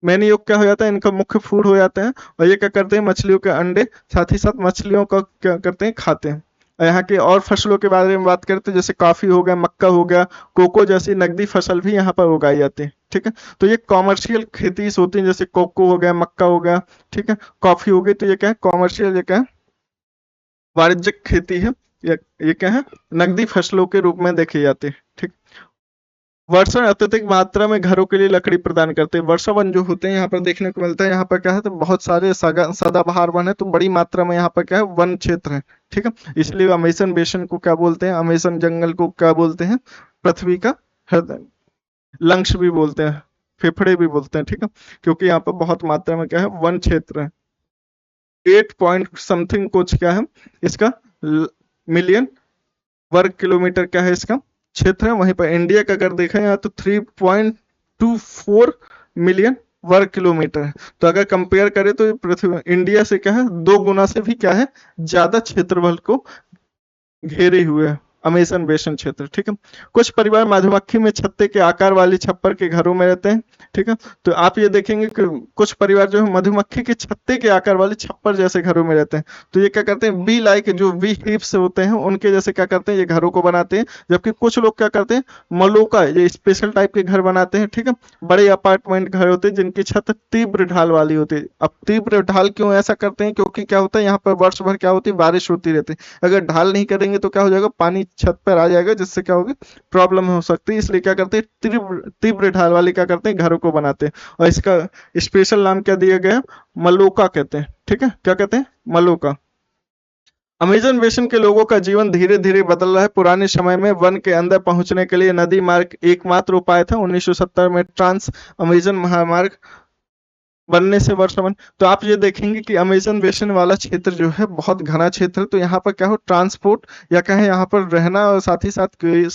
मैनियोक क्या हो जाता है, इनका मुख्य फूड हो जाता है। और ये क्या करते हैं, मछलियों के अंडे, साथ ही साथ मछलियों का क्या करते हैं, खाते हैं। और यहाँ के और फसलों के बारे में बात करते हैं, जैसे कॉफी हो गया, मक्का हो गया, कोको जैसी नकदी फसल भी यहाँ पर उगाई जाती है। ठीक है, तो ये कॉमर्शियल खेती होती है, जैसे कोको हो गया, मक्का हो गया, ठीक है, कॉफी हो गई, तो ये क्या है, कॉमर्शियल, ये क्या है, वाणिज्यिक खेती है। ये क्या है, नकदी फसलों के रूप में देखी जाती है। ठीक, वर्षा अत्यधिक मात्रा में घरों के लिए लकड़ी प्रदान करते हैं। वर्षा वन जो होते हैं यहाँ पर देखने को मिलता है, यहाँ पर क्या है, तो बहुत सारे सदाबहार वन है, तो बड़ी मात्रा में यहाँ पर क्या है, वन क्षेत्र है। ठीक है। इसलिए अमेज़न बेसिन को क्या बोलते हैं, अमेज़न जंगल को क्या बोलते हैं, पृथ्वी का हृदय, लंग्स भी बोलते हैं, फेफड़े भी बोलते हैं, ठीक है। क्योंकि यहाँ पर बहुत मात्रा में क्या है, वन क्षेत्र है। 8 पॉइंट समथिंग कुछ क्या है इसका मिलियन वर्ग किलोमीटर क्या है इसका क्षेत्र है। वहीं पर इंडिया का अगर देखा जाए तो 3.24 मिलियन वर्ग किलोमीटर है। तो अगर कंपेयर करें तो पृथ्वी इंडिया से क्या है 2 गुना से भी क्या है ज्यादा क्षेत्रफल को घेरे हुए है अमेज़न बेसिन क्षेत्र, ठीक है। कुछ परिवार मधुमक्खी में छत्ते के आकार वाली छप्पर के घरों में रहते हैं, ठीक है। तो आप ये देखेंगे कि कुछ परिवार जो है मधुमक्खी के छत्ते के आकार वाले छप्पर जैसे घरों में रहते हैं। तो ये क्या करते हैं, बी लाइक जो वी हिप्स होते हैं उनके जैसे क्या करते हैं, ये घरों को बनाते हैं। जबकि कुछ लोग क्या करते हैं, मलोका ये स्पेशल टाइप के घर बनाते हैं, ठीक है। बड़े अपार्टमेंट घर होते हैं जिनकी छत तीव्र ढाल वाली होती है। अब तीव्र ढाल क्यों ऐसा करते हैं, क्योंकि क्या होता है यहाँ पर वर्ष भर क्या होती है, बारिश होती रहती है। अगर ढाल नहीं करेंगे तो क्या हो जाएगा, पानी छत पर आ जाएगा, जिससे क्या होगी, प्रॉब्लम हो सकती है। इसलिए क्या करते हैं, तीव्र तीव्र ढाल वाले क्या करते हैं, घरों को बनाते हैं। और इसका स्पेशल नाम क्या दिया गया, मलोका कहते हैं, ठीक है। क्या कहते हैं, मलोका। अमेज़न बेसिन के लोगों का जीवन धीरे धीरे बदल रहा है। पुराने समय में वन के अंदर पहुंचने के लिए नदी मार्ग एकमात्र उपाय था। 1970 में ट्रांस अमेज़न महामार्ग बनने से वर्षावन। तो आप ये देखेंगे कि अमेज़न बेसिन वाला क्षेत्र जो है बहुत घना क्षेत्र है। तो यहाँ पर क्या हो, ट्रांसपोर्ट या कहें यहाँ पर रहना और साथ ही साथ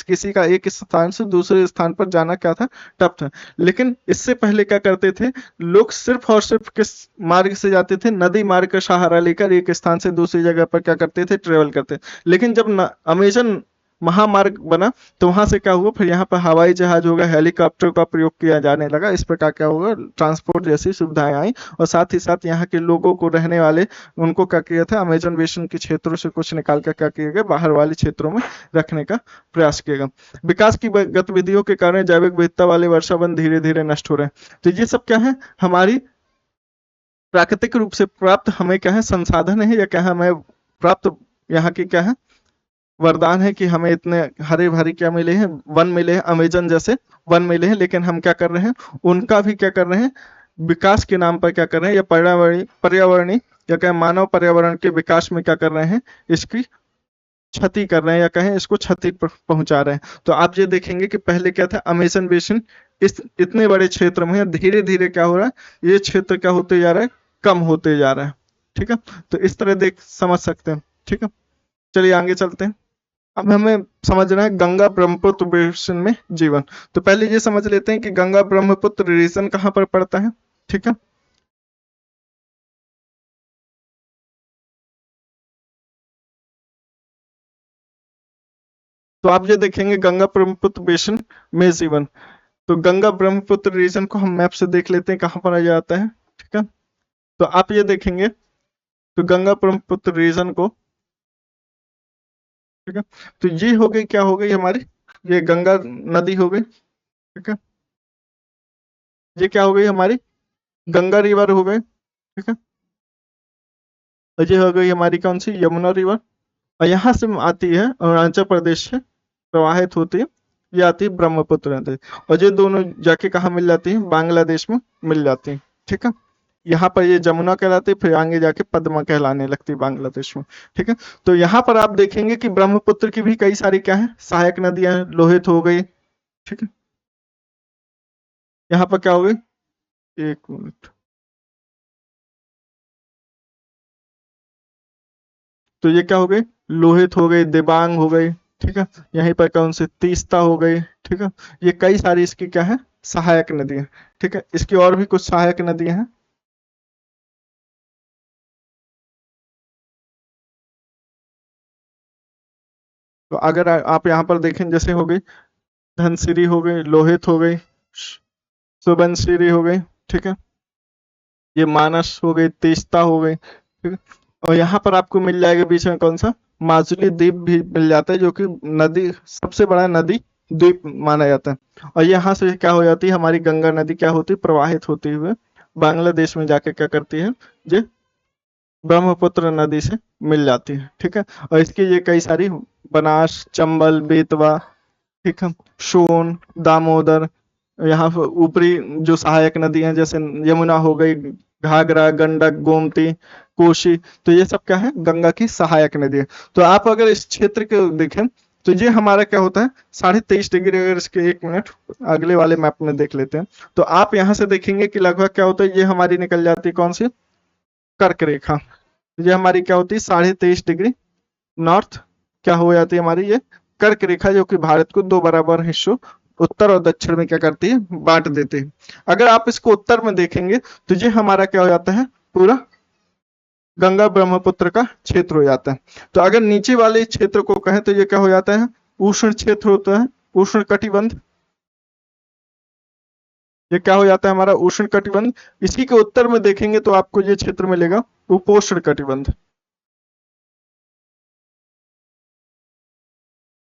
किसी का एक स्थान से दूसरे स्थान पर जाना क्या था, टफ था। लेकिन इससे पहले क्या करते थे लोग, सिर्फ और सिर्फ किस मार्ग से जाते थे, नदी मार्ग का सहारा लेकर एक स्थान से दूसरी जगह पर क्या करते थे, ट्रेवल करते। लेकिन जब अमेज़न महामार्ग बना तो वहां से क्या हुआ, फिर यहाँ पर हवाई जहाज होगा, हेलीकॉप्टर का प्रयोग किया जाने लगा। इस प्रकार क्या होगा, ट्रांसपोर्ट जैसी सुविधाएं आई। और साथ ही साथ यहाँ के लोगों को रहने वाले उनको क्या किया था, अमेज़न बेसिन के क्षेत्रों से कुछ निकाल कर क्या किया गया, बाहर वाले क्षेत्रों में रखने का प्रयास किया गया। विकास की गतिविधियों के कारण जैविक विविधता वाले वर्षावन धीरे धीरे नष्ट हो रहे हैं। तो ये सब क्या है, हमारी प्राकृतिक रूप से प्राप्त हमें क्या है, संसाधन है, या क्या है हमें प्राप्त यहाँ की क्या है, वरदान है कि हमें इतने हरे भरे क्या मिले हैं, वन मिले हैं, अमेज़न जैसे वन मिले हैं। लेकिन हम क्या कर रहे हैं, उनका भी क्या कर रहे हैं, विकास के नाम पर क्या कर रहे हैं, या पर्यावरणीय या क्या मानव पर्यावरण के विकास में क्या कर रहे हैं, इसकी क्षति कर रहे हैं, या कहें इसको क्षति पहुंचा रहे हैं। तो आप ये देखेंगे कि पहले क्या था, अमेज़न बेसिन इस इतने बड़े क्षेत्र में धीरे धीरे क्या हो रहा है, ये क्षेत्र क्या होते जा रहा है, कम होते जा रहा है, ठीक है। तो इस तरह देख समझ सकते हैं, ठीक है। चलिए आगे चलते हैं। अब हमें समझना है गंगा ब्रह्मपुत्र बेसिन में जीवन। तो पहले ये समझ लेते हैं कि गंगा ब्रह्मपुत्र रीजन कहाँ पर पड़ता है, ठीक है। तो आप ये देखेंगे गंगा ब्रह्मपुत्र बेसिन में जीवन। तो गंगा ब्रह्मपुत्र रीजन को हम मैप से देख लेते हैं कहाँ पर आ जाता है, ठीक है। तो आप ये देखेंगे तो गंगा ब्रह्मपुत्र रीजन को, ठीक है। तो ये हो गई, क्या हो गई हमारी, ये गंगा नदी हो गई, ठीक है। ये क्या हो गई हमारी, गंगा रिवर हो गए, ठीक है। और ये हो गई हमारी कौन सी, यमुना रिवर। और यहाँ से आती है अरुणाचल प्रदेश से प्रवाहित होती है, ये आती है ब्रह्मपुत्र नदी। और ये दोनों जाके कहाँ मिल जाती है, बांग्लादेश में मिल जाती है, ठीक है। यहाँ पर ये जमुना कहलाती है, फिर आगे जाके पद्मा कहलाने लगती है बांग्लादेश में, ठीक है। तो यहाँ पर आप देखेंगे कि ब्रह्मपुत्र की भी कई सारी क्या है, सहायक नदियां, लोहित हो गई, ठीक है। यहाँ पर क्या हो गई, एक मिनट, तो ये क्या हो गई, लोहित हो गई, दिबांग हो गई, ठीक है। यहीं पर कौन सी, तीस्ता हो गई, ठीक है। ये कई सारी इसकी क्या है, सहायक नदियां, ठीक है। इसकी और भी कुछ सहायक नदियां हैं। तो अगर आप यहाँ पर देखें, जैसे हो गई धनसिरी हो गई, लोहित हो गई, सुबनसिरी हो गई, ठीक है। ये मानस हो गई, तीस्ता हो गई, ठीक है। और यहाँ पर आपको मिल जाएगा बीच में कौन सा, माजुली द्वीप भी मिल जाता है, जो कि नदी सबसे बड़ा नदी द्वीप माना जाता है। और यहाँ से क्या हो जाती है, हमारी गंगा नदी क्या होती है, प्रवाहित होती हुए बांग्लादेश में जाके क्या करती है, ये ब्रह्मपुत्र नदी से मिल जाती है, ठीक है। और इसकी ये कई सारी, बनास, चंबल, बेतवा, ठीक है, सोन, दामोदर, यहाँ पर ऊपरी जो सहायक नदी हैं जैसे यमुना हो गई, घाघरा, गंडक, गोमती, कोसी, तो ये सब क्या है, गंगा की सहायक नदी है। तो आप अगर इस क्षेत्र को देखें तो ये हमारा क्या होता है 23.5 डिग्री, अगर इसके 1 मिनट अगले वाले मैप में देख लेते हैं तो आप यहाँ से देखेंगे कि लगभग क्या होता है, ये हमारी निकल जाती है कौन सी, कर्क रेखा। ये हमारी क्या होती है 23.5 डिग्री नॉर्थ क्या हो जाती है हमारी ये कर्क रेखा, जो कि भारत को 2 बराबर हिस्सों उत्तर और दक्षिण में क्या करती है, बांट देती है। अगर आप इसको उत्तर में देखेंगे तो ये हमारा क्या हो जाता है, पूरा गंगा ब्रह्मपुत्र का क्षेत्र हो जाता है। तो अगर नीचे वाले क्षेत्र को कहें तो ये क्या हो जाता है, उष्ण क्षेत्र होता है, उष्ण कटिबंध। ये क्या हो जाता है हमारा उष्ण कटिबंध। इसी के उत्तर में देखेंगे तो आपको ये क्षेत्र मिलेगा उपोष्ण कटिबंध।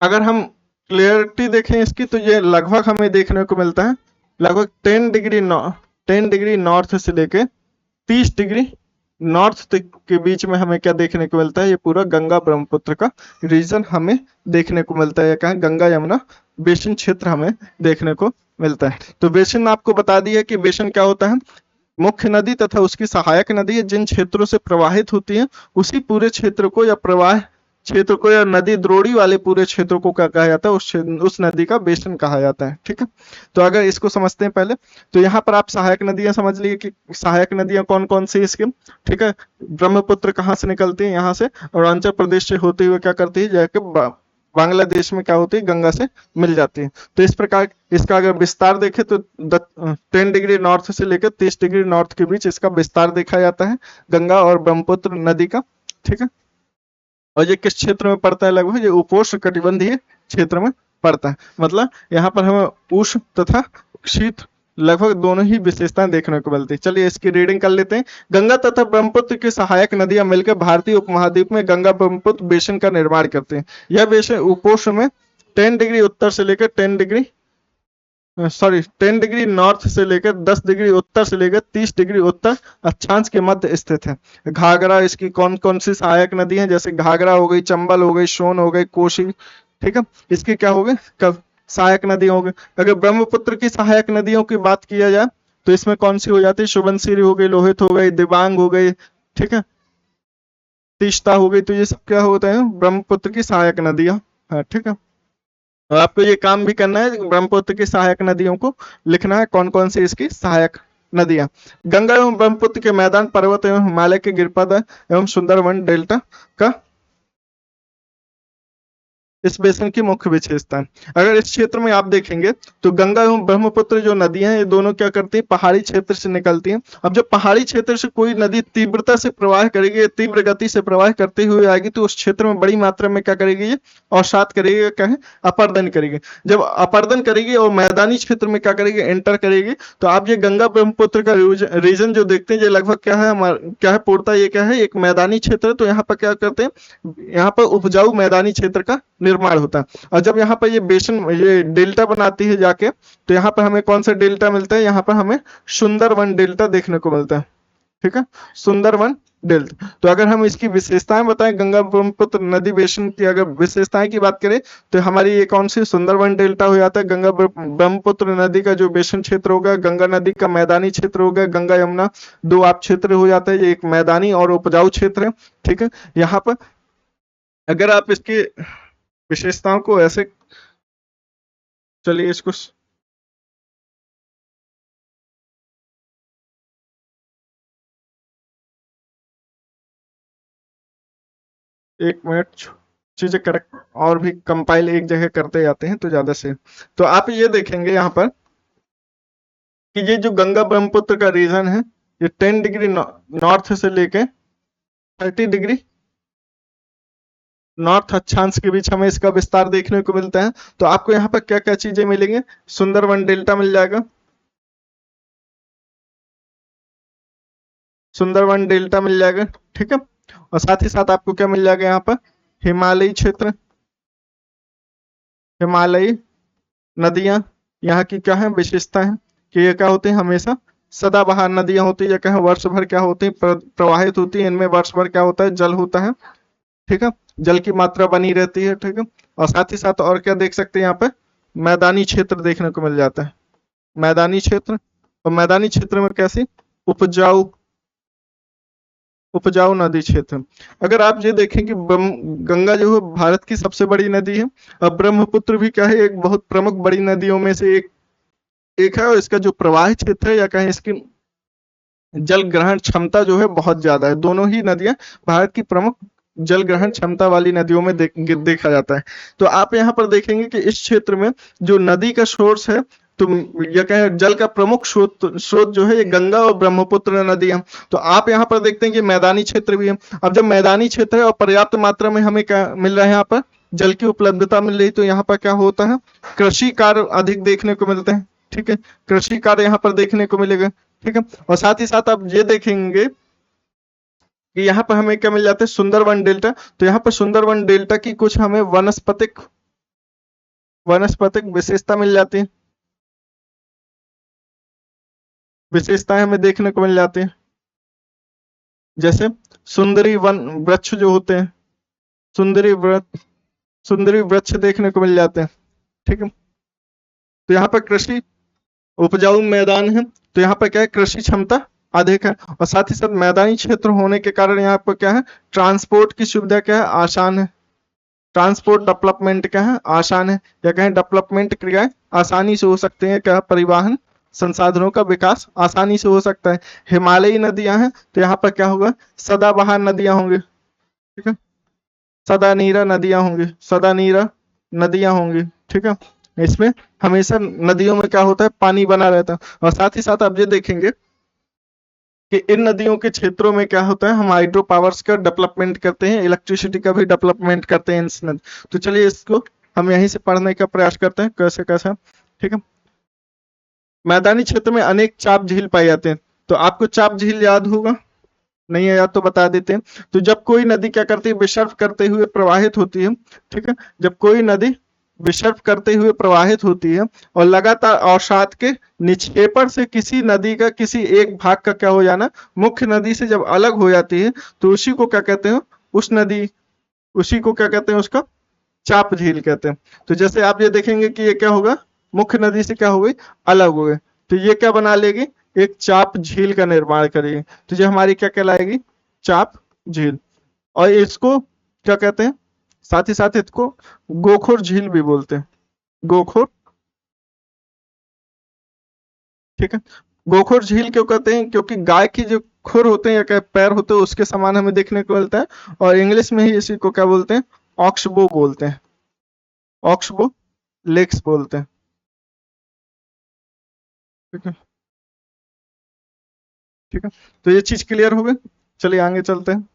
अगर हम क्लियरिटी देखें इसकी तो ये लगभग हमें देखने को मिलता है, लगभग 10 डिग्री नॉर्थ से लेके 30 डिग्री नॉर्थ तक के बीच में हमें क्या देखने को मिलता है, ये पूरा गंगा ब्रह्मपुत्र का रीजन हमें देखने को मिलता है। क्या है, गंगा यमुना बेसिन क्षेत्र हमें देखने को मिलता है। तो बेसिन आपको बता दिया कि बेसिन क्या होता है, मुख्य नदी तथा उसकी सहायक नदी जिन क्षेत्रों से प्रवाहित होती है उसी पूरे क्षेत्र को या प्रवाह क्षेत्र को या नदी द्रोणी वाले पूरे क्षेत्र को क्या कहा जाता है, उस नदी का बेसिन कहा जाता है। ठीक है, तो अगर इसको समझते हैं पहले तो यहाँ पर आप सहायक नदियां समझ लिए कि सहायक नदियां कौन कौन सी इसके। ठीक है, ब्रह्मपुत्र कहाँ से निकलती है, यहाँ से, और प्रदेश से होते हुए क्या करती है, जाके बांग्लादेश में क्या होती है, गंगा से मिल जाती है। तो इस प्रकार इसका अगर विस्तार देखें तो 10 डिग्री नॉर्थ से लेकर 30 डिग्री नॉर्थ के बीच इसका विस्तार देखा जाता है गंगा और ब्रह्मपुत्र नदी का। ठीक है, और ये किस क्षेत्र में पड़ता है, लगभग ये उपोष्ण कटिबंधीय क्षेत्र में पड़ता है। मतलब यहाँ पर हमें उष्ण तथा शीत लगभग दोनों ही विशेषताएं देखने को मिलती है। चलिए इसकी रीडिंग कर लेते हैं। गंगा तथा ब्रह्मपुत्र की सहायक नदियां मिलकर भारतीय उपमहाद्वीप में गंगा ब्रह्मपुत्र बेसिन का निर्माण करते हैं। यह बेसिन उपोष्ण में 10 डिग्री उत्तर से लेकर 10 डिग्री नॉर्थ से लेकर 10 डिग्री उत्तर से लेकर 30 डिग्री उत्तर अक्षांश के मध्य स्थित है। घाघरा इसकी कौन कौन सी सहायक नदी है, जैसे घाघरा हो गई, चंबल हो गई, सोन हो गई, कोसी। ठीक है, इसकी क्या हो गई, कब सहायक नदी हो गई। अगर ब्रह्मपुत्र की सहायक नदियों की बात किया जाए तो इसमें कौन सी हो जाती है, सुबनसिरी हो गई, लोहित हो गई, दिबांग हो गई, ठीक है, तीस्ता हो गई। तो ये सब क्या होता है, ब्रह्मपुत्र की सहायक नदियां है। ठीक है, और आपको ये काम भी करना है, ब्रह्मपुत्र की सहायक नदियों को लिखना है, कौन कौन सी इसकी सहायक नदियां। गंगा एवं ब्रह्मपुत्र के मैदान, पर्वत एवं हिमालय के गिरिपद एवं सुंदरवन डेल्टा का इस बेसिन की मुख्य विशेषता है। अगर इस क्षेत्र में आप देखेंगे तो गंगा एवं ब्रह्मपुत्र जो नदियां हैं ये दोनों क्या करती हैं, पहाड़ी क्षेत्र से निकलती हैं। अब जब पहाड़ी क्षेत्र से कोई नदी तीव्रता से प्रवाह करेगी, तीव्र गति से प्रवाह करते हुए आएगी तो उस क्षेत्र में बड़ी मात्रा में क्या करेगी, ये अवसाद करेगी, क्या है, अपरदन करेगी। जब अपरदन करेगी और मैदानी क्षेत्र में क्या करेगी, एंटर करेगी, तो आप ये गंगा ब्रह्मपुत्र का रीजन जो देखते हैं ये लगभग क्या है, क्या है, पूर्णतः ये क्या है, एक मैदानी क्षेत्र है। तो यहाँ पर क्या करते हैं, यहाँ पर उपजाऊ मैदानी क्षेत्र का निर्माण होता है। और जब यहाँ पर ये बेसिन, ये डेल्टा बनाती है जाके, तो यहाँ पर हमें कौन सा डेल्टा मिलता है, यहाँ पर हमें सुंदरवन डेल्टा देखने को मिलता है। ठीक है, सुंदरवन डेल्टा। तो अगर हम इसकी विशेषताएं बताएं, गंगा ब्रह्मपुत्र नदी बेसिन की अगर विशेषताएं की बात करें तो हमारी ये कौन सी, सुंदरवन डेल्टा हो जाता है। गंगा ब्रह्मपुत्र नदी का जो बेसिन क्षेत्र होगा, गंगा नदी का मैदानी क्षेत्र होगा, गंगा यमुना दो आप क्षेत्र हो जाता है, ये एक मैदानी और उपजाऊ क्षेत्र है। ठीक है, यहाँ पर अगर आप इसकी विशेषताओं को ऐसे, चलिए इसको एक मिनट, चीजें करेक्ट और भी कंपाइल एक जगह करते जाते हैं तो ज्यादा से। तो आप ये देखेंगे यहाँ पर कि ये जो गंगा ब्रह्मपुत्र का रीजन है ये 10 डिग्री नॉर्थ से लेके 30 डिग्री नॉर्थ अक्षांश के बीच हमें इसका विस्तार देखने को मिलता है। तो आपको यहाँ पर क्या क्या चीजें मिलेंगे, सुंदरवन डेल्टा मिल जाएगा, सुंदरवन डेल्टा मिल जाएगा। ठीक है, और साथ ही साथ आपको क्या मिल जाएगा, यहाँ पर हिमालयी क्षेत्र, हिमालयी नदियां, यहाँ की क्या है विशेषता है कि ये क्या होते हैं, हमेशा सदाबहार नदियां होती है, या क्या है वर्ष भर क्या होती है, प्रवाहित होती है। इनमें वर्ष भर क्या होता है, जल होता है। ठीक है, जल की मात्रा बनी रहती है। ठीक है, और साथ ही साथ और क्या देख सकते हैं, यहाँ पे मैदानी क्षेत्र देखने को मिल जाता है, मैदानी क्षेत्र। और मैदानी क्षेत्र में कैसी, उपजाऊ उपजाऊ नदी क्षेत्र। अगर आप ये देखें कि गंगा जो है भारत की सबसे बड़ी नदी है, और ब्रह्मपुत्र भी क्या है, एक बहुत प्रमुख बड़ी नदियों में से एक एक है, और इसका जो प्रवाह क्षेत्र है या कहें इसकी जल ग्रहण क्षमता जो है बहुत ज्यादा है। दोनों ही नदियां भारत की प्रमुख जल ग्रहण क्षमता वाली नदियों में देखा जाता है। तो आप यहाँ पर देखेंगे कि इस क्षेत्र में जो नदी का सोर्स है, तो यह कहें जल का प्रमुख स्रोत जो है ये गंगा और ब्रह्मपुत्र नदियां। तो आप यहाँ पर देखते हैं कि मैदानी क्षेत्र भी है। अब जब मैदानी क्षेत्र है और पर्याप्त मात्रा में हमें क्या मिल रहा है, यहाँ पर जल की उपलब्धता मिल रही, तो यहाँ पर क्या होता है, कृषि कार्य अधिक देखने को मिलते हैं। ठीक है, कृषि कार्य यहाँ पर देखने को मिलेगा। ठीक है, और साथ ही साथ आप ये देखेंगे कि यहाँ पर हमें क्या मिल जाता है, सुंदरवन डेल्टा। तो यहाँ पर सुंदरवन डेल्टा की कुछ हमें वनस्पतिक विशेषता मिल जाती है, विशेषताएं हमें देखने को मिल जाती है। जैसे सुंदरी वन वृक्ष जो होते हैं, सुंदरी वृक्ष देखने को मिल जाते हैं। ठीक है, तो यहाँ पर कृषि उपजाऊ मैदान है, तो यहाँ पर क्या है, कृषि क्षमता अधिक है। और साथ ही साथ मैदानी क्षेत्र होने के कारण यहाँ पर क्या है, ट्रांसपोर्ट की सुविधा क्या है, आसान है। ट्रांसपोर्ट डेवलपमेंट क्या है, आसान है, या कहें डेवलपमेंट क्रियाएं आसानी से हो सकते हैं। क्या, परिवहन संसाधनों का विकास आसानी से हो सकता है। हिमालयी नदियां हैं, तो यहाँ पर क्या होगा, सदाबहार नदियां होंगी। ठीक है, सदा नीरा नदियां होंगी। ठीक है, इसमें हमेशा नदियों में क्या होता है, पानी बना रहता है। और साथ ही साथ आप ये देखेंगे कि इन नदियों के क्षेत्रों में क्या होता है, हम हाइड्रो पावर्स का डेवलपमेंट करते हैं, इलेक्ट्रिसिटी का भी डेवलपमेंट करते हैं इस नदी। तो चलिए इसको हम यहीं से पढ़ने का प्रयास करते हैं, कैसे कैसे। ठीक है, मैदानी क्षेत्र में अनेक चाप झील पाए जाते हैं। तो आपको चाप झील याद होगा, नहीं है याद तो बता देते हैं। तो जब कोई नदी क्या करती है, विसर्ग करते हुए प्रवाहित होती है। ठीक है, जब कोई नदी विसर्ग करते हुए प्रवाहित होती है और लगातार अवसाद के निक्षेपण से किसी नदी का किसी एक भाग का क्या हो जाना, मुख्य नदी से जब अलग हो जाती है, तो उसी को क्या कहते हैं, उसी को क्या कहते हैं, उसका चाप झील कहते हैं। तो जैसे आप ये देखेंगे कि ये क्या होगा, मुख्य नदी से क्या हो गई, अलग हो गए, तो ये क्या बना लेगी, एक चाप झील का निर्माण करेगी। तो ये हमारी क्या कहलाएगी, चाप झील। और इसको क्या कहते हैं, साथ ही साथ इसको गोखोर झील भी बोलते हैं, गोखोर। ठीक है, गोखोर झील क्यों कहते हैं, क्योंकि गाय की जो खुर होते हैं या क्या पैर होते हैं उसके समान हमें देखने को मिलता है। और इंग्लिश में ही इसी को क्या बोलते हैं, ऑक्सबो बोलते हैं, ऑक्सबो लेक्स बोलते हैं। ठीक है, ठीक है, तो ये चीज क्लियर हो गई। चलिए आगे चलते हैं।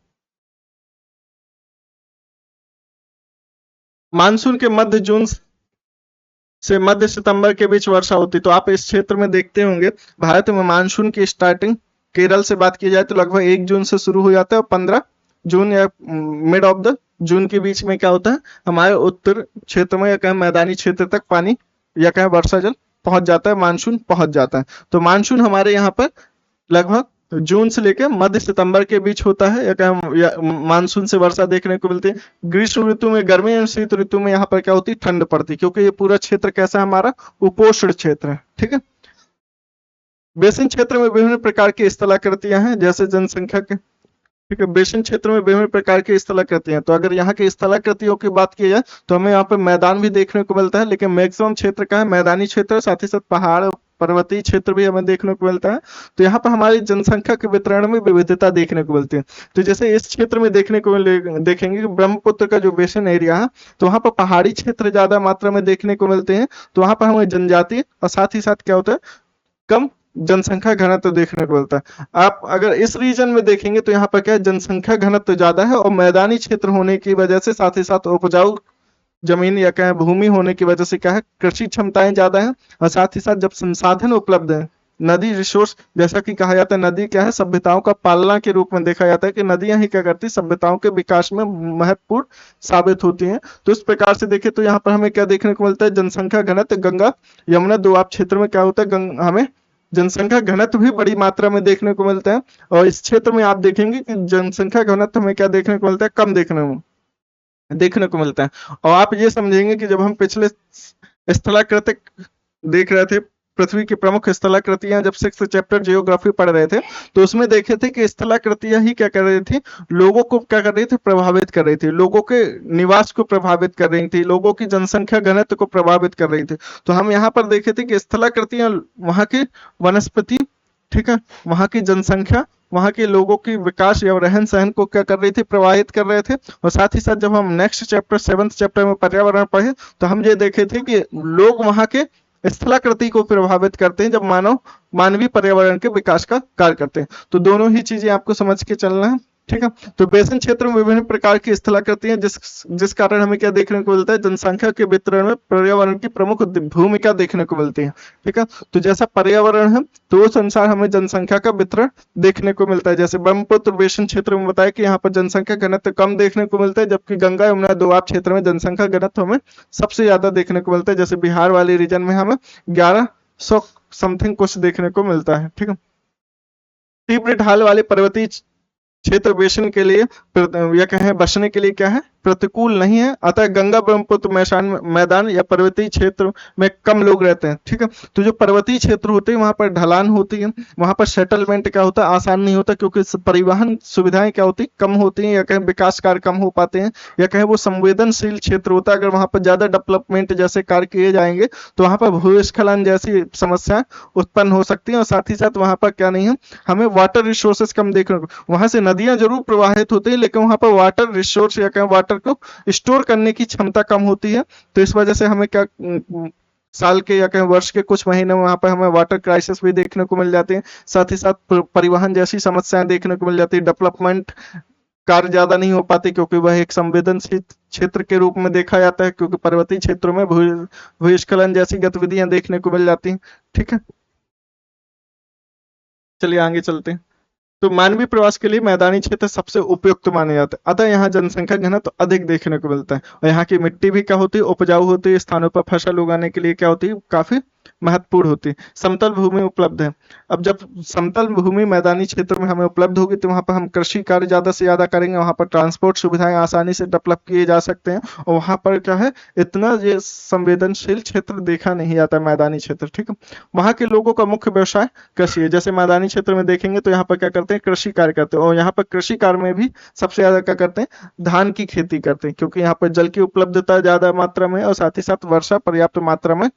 मानसून के मध्य जून से मध्य सितंबर के बीच वर्षा होती। तो आप इस क्षेत्र में देखते होंगे, भारत में मानसून की स्टार्टिंग केरल से बात की जाए तो लगभग 1 जून से शुरू हो जाता है, और 15 जून या मिड ऑफ द जून के बीच में क्या होता है, हमारे उत्तर क्षेत्र में या कहें मैदानी क्षेत्र तक पानी या कहें वर्षा जल पहुंच जाता है, मानसून पहुंच जाता है। तो मानसून हमारे यहाँ पर लगभग जून से लेकर मध्य सितंबर के बीच होता है, या मानसून से वर्षा देखने को मिलती है। ग्रीष्म ऋतु में गर्मी और शीत ऋतु में यहाँ पर क्या होती है, ठंड पड़ती है, क्योंकि ये पूरा क्षेत्र कैसा है, हमारा उपोष्ण क्षेत्र है। ठीक है, बेसिन क्षेत्र में विभिन्न प्रकार की स्थलाकृतियां हैं, जैसे जनसंख्या के। ठीक है, बेसिन क्षेत्र में विभिन्न प्रकार की स्थलाकृतियां। तो अगर यहाँ की स्थलाकृतियों की बात की जाए तो हमें यहाँ पर मैदान भी देखने को मिलता है, लेकिन मैक्सिमम क्षेत्र का है मैदानी क्षेत्र, साथ ही साथ पहाड़ पर्वतीय क्षेत्र भी हमें देखने को मिलता है। तो यहाँ पर हमारी जनसंख्या के वितरण में विविधता देखने को मिलती है। तो जैसे इस क्षेत्र में देखने को देखेंगे कि ब्रह्मपुत्र का जो बेसिन एरिया है, तो वहाँ पर पहाड़ी क्षेत्र ज्यादा मात्रा में देखने को मिलते हैं। तो वहाँ पर हमें जनजाति और साथ ही साथ क्या होता है, कम जनसंख्या घनत्व देखने को मिलता है। आप अगर इस रीजन में देखेंगे तो यहाँ पर क्या है, जनसंख्या घनत्व ज्यादा है, और मैदानी क्षेत्र होने की वजह से साथ ही साथ उपजाऊ जमीन या कहें भूमि होने की वजह से क्या है, कृषि क्षमताएं ज्यादा है। और साथ ही साथ जब संसाधन उपलब्ध है, नदी रिसोर्स, जैसा कि कहा जाता है नदी क्या है, सभ्यताओं का पालना के रूप में देखा जाता है कि नदियां ही क्या करती है, सभ्यताओं के विकास में महत्वपूर्ण साबित होती हैं। तो इस प्रकार से देखें तो यहाँ पर हमें क्या देखने को मिलता है, जनसंख्या घनत्व गंगा यमुना दोआब क्षेत्र में क्या होता है, हमें जनसंख्या घनत्व भी बड़ी मात्रा में देखने को मिलता है। और इस क्षेत्र में आप देखेंगे कि जनसंख्या घनत्व हमें क्या देखने को मिलता है, कम देखने को मिलता है। और आप ये समझेंगे कि जब हम पिछले स्थलाकृतिक देख रहे थे पृथ्वी की प्रमुख स्थलाकृतियां जब 6th चैप्टर जियोग्राफी पढ़ रहे थे तो उसमें देखे थे कि स्थलाकृतियां ही क्या कर रही थी, लोगों को क्या कर रही थी, प्रभावित कर रही थी, लोगों के निवास को प्रभावित कर रही थी, लोगों की जनसंख्या घनत्व को प्रभावित कर रही थी। तो हम यहाँ पर देखे थे कि स्थलाकृतियां वहां की वनस्पति, ठीक है, वहां की जनसंख्या, वहां के लोगों की विकास या रहन सहन को क्या कर रही थी, प्रभावित कर रहे थे। और साथ ही साथ जब हम नेक्स्ट चैप्टर 7th चैप्टर में पर्यावरण पढ़े तो हम ये देखे थे कि लोग वहां के स्थलाकृति को प्रभावित करते हैं जब मानवीय पर्यावरण के विकास का कार्य करते हैं। तो दोनों ही चीजें आपको समझ के चलना है, ठीक है। तो बेसिन क्षेत्र में विभिन्न प्रकार की स्थलाकृतियां जिस कारण हमें क्या देखने को मिलता है, जनसंख्या के वितरण में पर्यावरण की प्रमुख भूमिका देखने को मिलती है, ठीक है। तो जैसा पर्यावरण है तो उस अनुसार हमें जनसंख्या का वितरण देखने को मिलता है। जैसे ब्रह्मपुत्र बेसिन क्षेत्र में बताया कि यहाँ पर जनसंख्या घनत्व कम देखने को मिलता है, जबकि गंगा यमुना दोआब क्षेत्र में जनसंख्या घनत्व हमें सबसे ज्यादा देखने को मिलता है। जैसे बिहार वाले रीजन में हमें 1100 समथिंग कुछ देखने को मिलता है, ठीक है। तीव्र ढाल वाले पर्वतीय क्षेत्र बेसिन के लिए या कहें बसने के लिए क्या है, प्रतिकूल नहीं है। अतः गंगा ब्रह्मपुत्र मैदान या पर्वतीय क्षेत्र में कम लोग रहते हैं, ठीक है। तो जो पर्वतीय क्षेत्र होते हैं वहां पर ढलान होती है, वहां पर सेटलमेंट क्या होता है, आसान नहीं होता, क्योंकि परिवहन सुविधाएं क्या होती, कम होती हैं, या कहें विकास कार्य कम हो पाते हैं, या कहें वो संवेदनशील क्षेत्र होता है। अगर वहां पर ज्यादा डेवलपमेंट जैसे कार्य किए जाएंगे तो वहां पर भूस्खलन जैसी समस्याएं उत्पन्न हो सकती है। और साथ ही साथ वहां पर क्या नहीं है, हमें वाटर रिसोर्सेज कम देखने को, वहां से नदियां जरूर प्रवाहित होती है लेकिन वहां पर वाटर रिसोर्स या कहें वाटर को स्टोर करने की क्षमता कम होती है। तो इस वजह से हमें क्या साल के या कहें वर्ष के कुछ महीने में वहां पर हमें वाटर क्राइसिस भी देखने को मिल जाते हैं। साथ ही साथ परिवहन जैसी समस्याएं देखने को मिल जाती है। डेवलपमेंट कार्य ज्यादा नहीं हो पाते क्योंकि वह एक संवेदनशील क्षेत्र के रूप में देखा जाता है, क्योंकि पर्वतीय क्षेत्रों में भूस्खलन जैसी गतिविधियां देखने को मिल जाती हैं, ठीक है। चलिए आगे चलते हैं। तो मानवीय प्रवास के लिए मैदानी क्षेत्र सबसे उपयुक्त माने जाते हैं। अतः यहाँ जनसंख्या घनत्व तो अधिक देखने को मिलता है। और यहाँ की मिट्टी भी क्या होती है, उपजाऊ होती है, स्थानों पर फसल उगाने के लिए क्या होती है, काफी महत्वपूर्ण होती है। समतल भूमि उपलब्ध है। अब जब समतल भूमि मैदानी क्षेत्र में हमें उपलब्ध होगी तो वहां पर हम कृषि कार्य ज्यादा से ज्यादा करेंगे, वहां पर ट्रांसपोर्ट सुविधाएं आसानी से डेवलप किए जा सकते हैं। और वहां पर क्या है, इतना ये संवेदनशील क्षेत्र देखा नहीं जाता मैदानी क्षेत्र, ठीक है। वहां के लोगों का मुख्य व्यवसाय कृषि है। जैसे मैदानी क्षेत्र में देखेंगे तो यहाँ पर क्या करते हैं, कृषि कार्य करते हैं। और यहाँ पर कृषि कार्य में भी सबसे ज्यादा क्या करते हैं, धान की खेती करते हैं, क्योंकि यहाँ पर जल की उपलब्धता ज्यादा मात्रा में और साथ ही साथ वर्षा पर्याप्त मात्रा में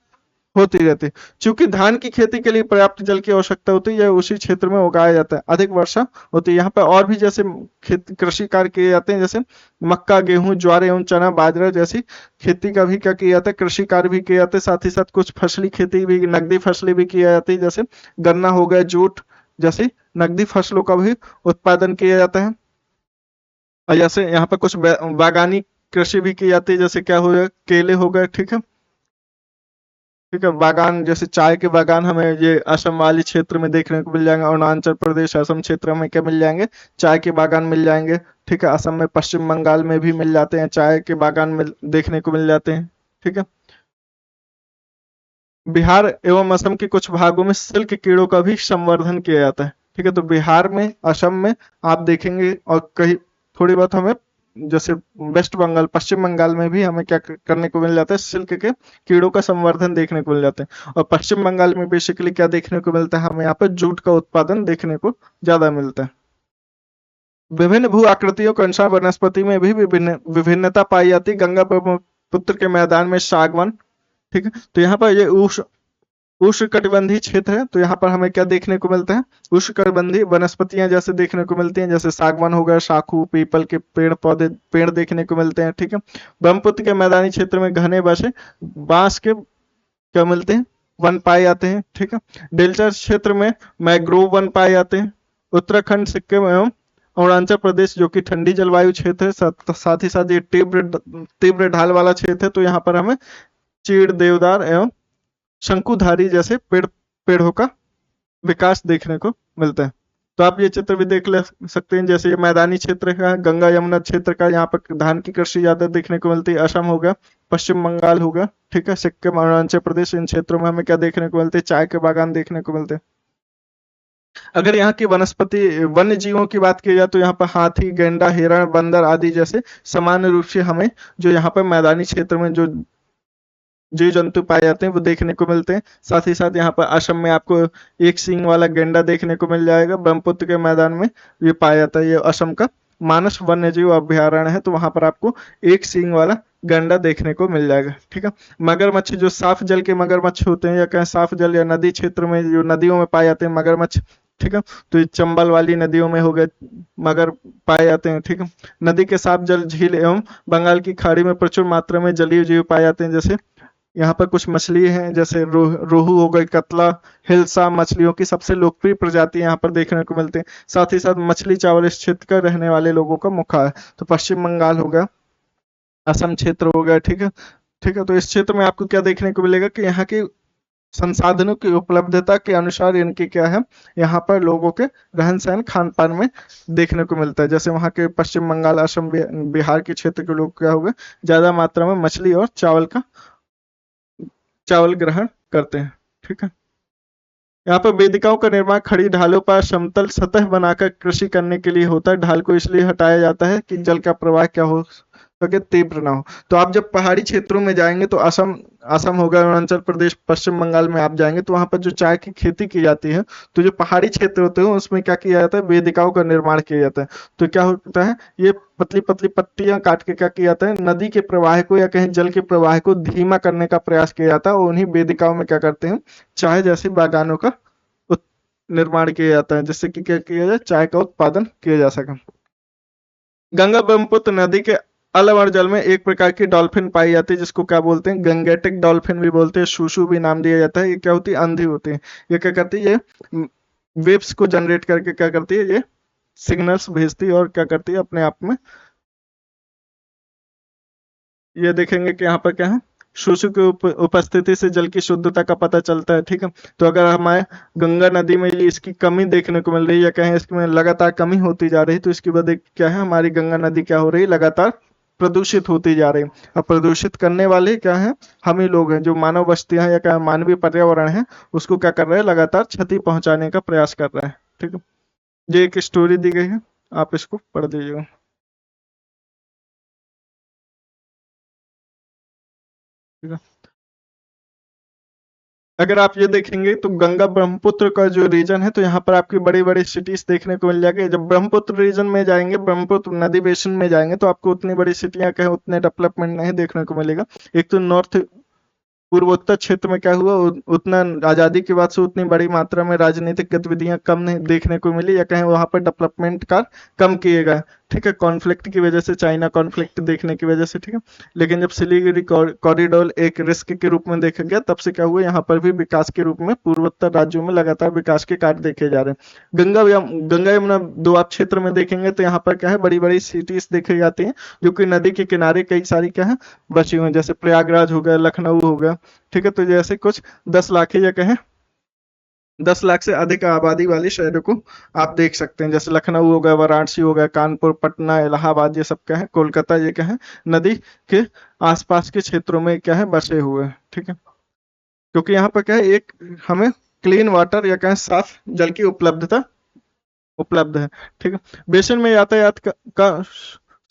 होती रहती है। चूंकि धान की खेती के लिए पर्याप्त जल की आवश्यकता होती है, यह उसी क्षेत्र में उगाया जाता है, अधिक वर्षा होती है। यहाँ पर और भी जैसे कृषि कार्य किए जाते हैं, जैसे मक्का, गेहूं, ज्वार एवं चना, बाजरा जैसी खेती का भी क्या किया जाता है, कृषि कार्य भी किए जाते हैं। साथ ही साथ कुछ फसली खेती भी, नकदी फसलें भी की जाती है, जैसे गन्ना हो गया, जूट जैसी नकदी फसलों का भी उत्पादन किया जाता है। और जैसे यहाँ पर कुछ बागानी कृषि भी की जाती है, जैसे क्या हो गया, केले हो गए, ठीक है, ठीक है। बागान जैसे चाय के बागान हमें ये असम वाली क्षेत्र में देखने को मिल जाएंगे, अरुणाचल प्रदेश असम क्षेत्र में क्या मिल जाएंगे, चाय के बागान मिल जाएंगे, ठीक है। असम में, पश्चिम बंगाल में भी मिल जाते हैं, चाय के बागान देखने को मिल जाते हैं, ठीक है। बिहार एवं असम के कुछ भागों में सिल्क कीड़ों का भी संवर्धन किया जाता है, ठीक है। तो बिहार में, असम में आप देखेंगे, और कहीं थोड़ी बहुत हमें जैसे वेस्ट बंगाल, पश्चिम बंगाल में भी हमें क्या करने को मिल जाता है, सिल्क के कीड़ों का संवर्धन देखने को मिल जाता है। और पश्चिम बंगाल में बेसिकली क्या देखने को मिलता है, हमें यहाँ पर जूट का उत्पादन देखने को ज्यादा मिलता है। विभिन्न भू आकृतियों के अनुसार वनस्पति में भी विभिन्नता पाई जाती है। गंगा ब्रह्मपुत्र के मैदान में सागवान, ठीक है। तो यहाँ पर ये उष्णकटिबंधीय क्षेत्र है, तो यहाँ पर हमें क्या देखने को मिलता है, उष्णकटिबंधीय वनस्पतियां जैसे देखने को मिलती हैं, जैसे सागवान हो गया, साखू, पीपल के पेड़ देखने को मिलते हैं, ठीक है। ब्रह्मपुत्र के मैदानी क्षेत्र में घने बांस के क्या मिलते हैं, वन पाए जाते हैं, ठीक है। डेल्टा क्षेत्र में मैंग्रोव वन पाए जाते हैं। उत्तराखंड, सिक्किम एवं अरुणाचल प्रदेश जो कि ठंडी जलवायु क्षेत्र है, साथ ही साथ ये तीव्र ढाल वाला क्षेत्र है, तो यहाँ पर हमें चीड़, देवदार एवं शंकुधारी जैसे पेड़ों का विकास देखने को मिलता है। तो आप ये चित्र भी देख ले सकते हैं, जैसे ये मैदानी क्षेत्र का है, गंगा यमुना क्षेत्र का, यहाँ पर धान की कृषि ज्यादा देखने को मिलती है। असम हो गया, पश्चिम बंगाल हो गया, ठीक है, सिक्किम, अरुणाचल प्रदेश, इन क्षेत्रों में हमें क्या देखने को मिलते हैं, चाय के बागान देखने को मिलते हैं। अगर यहाँ की वनस्पति वन्य जीवों की बात की जाए तो यहाँ पर हाथी, गैंडा, हिरण, बंदर आदि जैसे सामान्य रूप से हमें जो यहाँ पर मैदानी क्षेत्र में जो जीव जंतु पाए जाते हैं वो देखने को मिलते हैं। साथ ही साथ यहाँ पर असम में आपको एक सींग वाला गेंडा देखने को मिल जाएगा, ब्रह्मपुत्र के मैदान में ये पाया जाता है। ये असम का मानस वन्य जीव अभ्यारण्य है, तो वहां पर आपको एक सींग वाला गंडा देखने को मिल जाएगा। ठीक है, मगरमच्छ जो साफ जल के मगरमच्छ होते हैं या कहें साफ जल या नदी क्षेत्र में जो नदियों में पाए जाते हैं मगरमच्छ, ठीक है, तो ये चंबल वाली नदियों में हो गए मगर पाए जाते हैं। ठीक है, नदी के साफ जल झील एवं बंगाल की खाड़ी में प्रचुर मात्रा में जलीय जीव पाए जाते हैं। जैसे यहाँ पर कुछ मछली हैं, जैसे रोहू हो गई, कतला, हिल्सा मछलियों की सबसे लोकप्रिय प्रजाति यहाँ पर देखने को मिलते हैं। साथ ही साथ मछली चावल इस क्षेत्र का रहने वाले लोगों का मुख्य है। तो पश्चिम बंगाल हो गया, असम क्षेत्र हो गया। ठीक है, ठीक है, तो इस क्षेत्र में आपको क्या देखने को मिलेगा कि यहाँ की संसाधनों की उपलब्धता के अनुसार इनकी क्या है, यहाँ पर लोगों के रहन सहन खान पान में देखने को मिलता है। जैसे वहाँ के पश्चिम बंगाल, असम, बिहार के क्षेत्र के लोग क्या हो गए, ज्यादा मात्रा में मछली और चावल ग्रहण करते हैं। ठीक है, यहाँ पर वेदिकाओं का निर्माण खड़ी ढालों पर समतल सतह बनाकर कृषि करने के लिए होता है। ढाल को इसलिए हटाया जाता है कि जल का प्रवाह क्या हो सके, तीव्र ना हो। तो आप जब पहाड़ी क्षेत्रों में जाएंगे तो असम असम होगा, अरुणाचल प्रदेश, पश्चिम बंगाल में आप जाएंगे तो वहां पर जो चाय की खेती की जाती है, तो जो पहाड़ी क्षेत्र होते हैं उसमें क्या किया जाता है, वेदिकाओं का निर्माण किया जाता है। तो क्या होता है, ये पतली पतली पट्टियां काट के क्या किया जाता है, नदी के प्रवाह को या कहीं जल के प्रवाह को धीमा करने का प्रयास किया जाता है, और उन्हीं वेदिकाओं में क्या करते हैं, चाय जैसे बागानों का निर्माण किया जाता है, जिससे कि क्या किया जाए, चाय का उत्पादन किया जा सके। गंगा ब्रह्मपुत्र नदी के अलवर जल में एक प्रकार की डॉल्फिन पाई जाती है, जिसको क्या बोलते हैं, गंगेटिक डॉल्फिन भी बोलते हैं, शूशु भी नाम दिया जाता है। ये क्या होती है, अंधी होती है। ये क्या करती है, ये वेव्स को जनरेट करके क्या करती है, ये सिग्नल्स भेजती है और क्या करती है, अपने आप में ये देखेंगे कि यहाँ पर क्या है, शूशु की उपस्थिति से जल की शुद्धता का पता चलता है। ठीक है, तो अगर हमारे गंगा नदी में ये इसकी कमी देखने को मिल रही है या कहें इसमें लगातार कमी होती जा रही है, तो इसकी वजह क्या है, हमारी गंगा नदी क्या हो रही है, लगातार प्रदूषित होती जा रही है। अब प्रदूषित करने वाले क्या है, हम ही लोग हैं, जो मानव बस्तियां हैं या क्या मानवीय पर्यावरण है, उसको क्या कर रहे हैं, लगातार क्षति पहुंचाने का प्रयास कर रहा है। ठीक है, ये एक स्टोरी दी गई है, आप इसको पढ़ दीजिएगा। ठीक है, अगर आप ये देखेंगे तो गंगा ब्रह्मपुत्र का जो रीजन है, तो यहाँ पर आपकी बड़ी बड़ी सिटीज देखने को मिल जाएगी। जब ब्रह्मपुत्र रीजन में जाएंगे, ब्रह्मपुत्र नदी बेसिन में जाएंगे, तो आपको उतनी बड़ी सिटियां कहें उतने डेवलपमेंट नहीं देखने को मिलेगा। एक तो नॉर्थ पूर्वोत्तर क्षेत्र में क्या हुआ, उतना आजादी के बाद से उतनी बड़ी मात्रा में राजनीतिक गतिविधियां कम नहीं देखने को मिली, या कहें वहां पर डेवलपमेंट का कम किए गए। ठीक है, कॉन्फ्लिक्ट की वजह से, चाइना कॉन्फ्लिक्ट देखने की वजह से। ठीक है, लेकिन जब सिलीगुड़ी कॉरिडोर एक रिस्क के रूप में देखा गया, तब से क्या हुआ, यहाँ पर भी विकास के रूप में पूर्वोत्तर राज्यों में लगातार विकास के कार्य देखे जा रहे हैं। गंगा यमुना दोआब क्षेत्र में देखेंगे तो यहाँ पर क्या है, बड़ी बड़ी सिटीज देखी जाती है, जो कि नदी के किनारे कई सारी क्या है बची हुई, जैसे प्रयागराज हो गया, लखनऊ हो गया। ठीक है, तो जैसे कुछ 10 लाख या कहें 10 लाख से अधिक आबादी वाले शहरों को आप देख सकते हैं, जैसे लखनऊ हो गया, वाराणसी हो गया, कानपुर, पटना, इलाहाबाद, ये सब क्या है, कोलकाता, ये क्या है, नदी के आसपास के क्षेत्रों में क्या है, बसे हुए हैं। ठीक है, क्योंकि यहाँ पर क्या है, एक हमें क्लीन वाटर या कहें साफ जल की उपलब्धता उपलब्ध है। ठीक है, बेसिन में यातायात का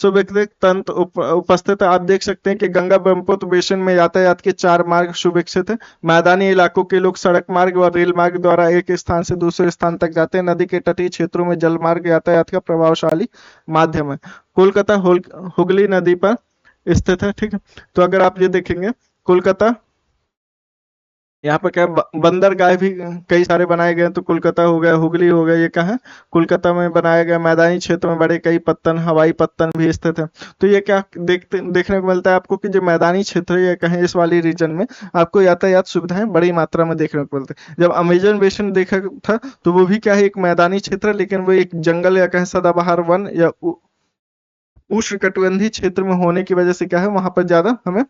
सुविकसित तंत्र उपस्थित है। आप देख सकते हैं कि गंगा ब्रह्मपुत्र बेसिन में यातायात के 4 मार्ग सुविकसित है। मैदानी इलाकों के लोग सड़क मार्ग व रेल मार्ग द्वारा एक स्थान से दूसरे स्थान तक जाते हैं। नदी के तटीय क्षेत्रों में जल मार्ग यातायात का प्रभावशाली माध्यम है। कोलकाता हुगली नदी पर स्थित है। ठीक है, तो अगर आप ये देखेंगे, कोलकाता यहाँ पर क्या बंदरगाह भी कई सारे बनाए गए हैं। तो कोलकाता हो गया, हुगली हो गया, ये कहाँ है, कोलकाता में बनाया गया। मैदानी क्षेत्र में बड़े कई पत्तन, हवाई पत्तन भी स्थित है। तो ये क्या देखने को मिलता है आपको कि जो मैदानी क्षेत्र है, कहें इस वाली रीजन में आपको यातायात सुविधाएं बड़ी मात्रा में देखने को मिलती है। जब अमेजन बेसिन देखा था तो वो भी क्या है, एक मैदानी क्षेत्र, लेकिन वो एक जंगल या कहें सदाबहार वन या उष्णकटिबंधीय क्षेत्र में होने की वजह से क्या है, वहां पर ज्यादा हमें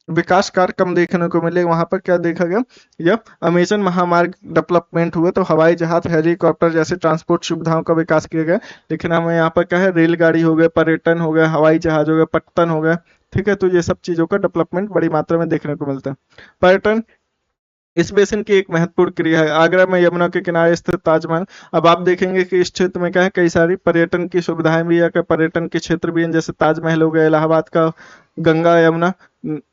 विकास कार्य कम देखने को मिले। वहां पर क्या देखा गया, जब अमेजन महामार्ग डेवलपमेंट हुए तो हवाई जहाज, हेलीकॉप्टर जैसे ट्रांसपोर्ट सुविधाओं का विकास किया गया। लेकिन हमें यहाँ पर क्या है, रेलगाड़ी हो गया, पर्यटन हो गया, हवाई जहाज हो गया, पट्टन हो गया। ठीक है, तो ये सब चीजों का डेवलपमेंट बड़ी मात्रा में देखने को मिलता है। पर्यटन इस बेसिन की एक महत्वपूर्ण क्रिया है। आगरा में यमुना के किनारे स्थित ताजमहल। अब आप देखेंगे कि इस क्षेत्र में क्या है, कई सारी पर्यटन की सुविधाएं भी है, पर्यटन के क्षेत्र भी हैं, जैसे ताजमहल हो गया, इलाहाबाद का गंगा यमुना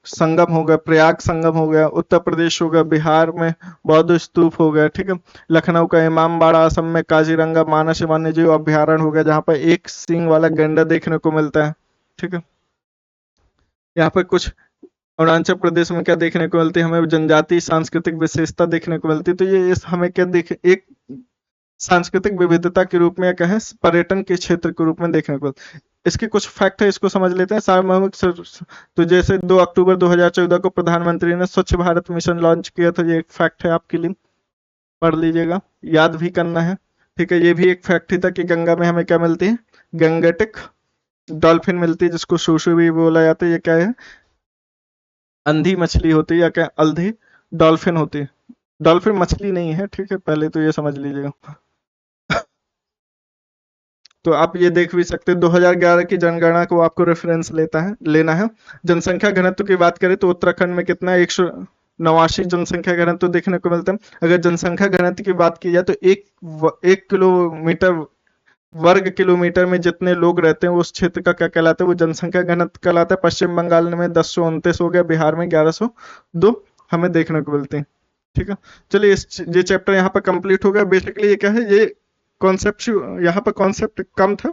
संगम हो गया, प्रयाग संगम हो गया, उत्तर प्रदेश हो गया, बिहार में बौद्ध स्तूप हो गया, ठीक है, लखनऊ का इमामबाड़ा, असम में काजीरंगा मानस वन्यजीव अभ्यारण्य हो गया, जहाँ पर एक सींग वाला गैंडा देखने को मिलता है, ठीक है। यहाँ पर कुछ अरुणाचल प्रदेश में क्या देखने को मिलती है, हमें जनजातीय सांस्कृतिक विशेषता देखने को मिलती है। तो ये इस हमें क्या देखे, एक सांस्कृतिक विविधता के रूप में क्या है, पर्यटन के क्षेत्र के रूप में देखने को मिलता है। इसके कुछ फैक्ट है, इसको समझ लेते हैं। सार्वभौमिक तो जैसे 2 अक्टूबर 2014 को प्रधानमंत्री ने स्वच्छ भारत मिशन लॉन्च किया था, ये एक फैक्ट है आपके लिए, पढ़ लीजिएगा, याद भी करना है, ठीक है। ये भी एक फैक्ट ही था कि गंगा में हमें क्या मिलती है, गंगेटिक डॉल्फिन मिलती है, जिसको शूशु भी बोला जाता है। ये क्या है, अंधी मछली होती है, या क्या अंधी डॉल्फिन होती है, डॉल्फिन मछली नहीं है, ठीक है, पहले तो ये समझ लीजिएगा। तो आप ये देख भी सकते हैं, 2011 की जनगणना को आपको रेफरेंस लेना है। जनसंख्या घनत्व की बात करें तो उत्तराखंड में कितना, 189 जनसंख्या घनत्व देखने को मिलता है। अगर जनसंख्या घनत्व की बात की जाए तो एक किलोमीटर वर्ग किलोमीटर में जितने लोग रहते हैं उस क्षेत्र का क्या कहलाता है, वो जनसंख्या घनत्व कहलाता है। पश्चिम बंगाल में 1029 हो गया, बिहार में 1102 हमें देखने को मिलते हैं, ठीक है। चलिए ये चैप्टर यहाँ पर कंप्लीट हो गया। बेसिकली ये क्या है, ये कॉन्सेप्ट, यहाँ पर कॉन्सेप्ट कम था,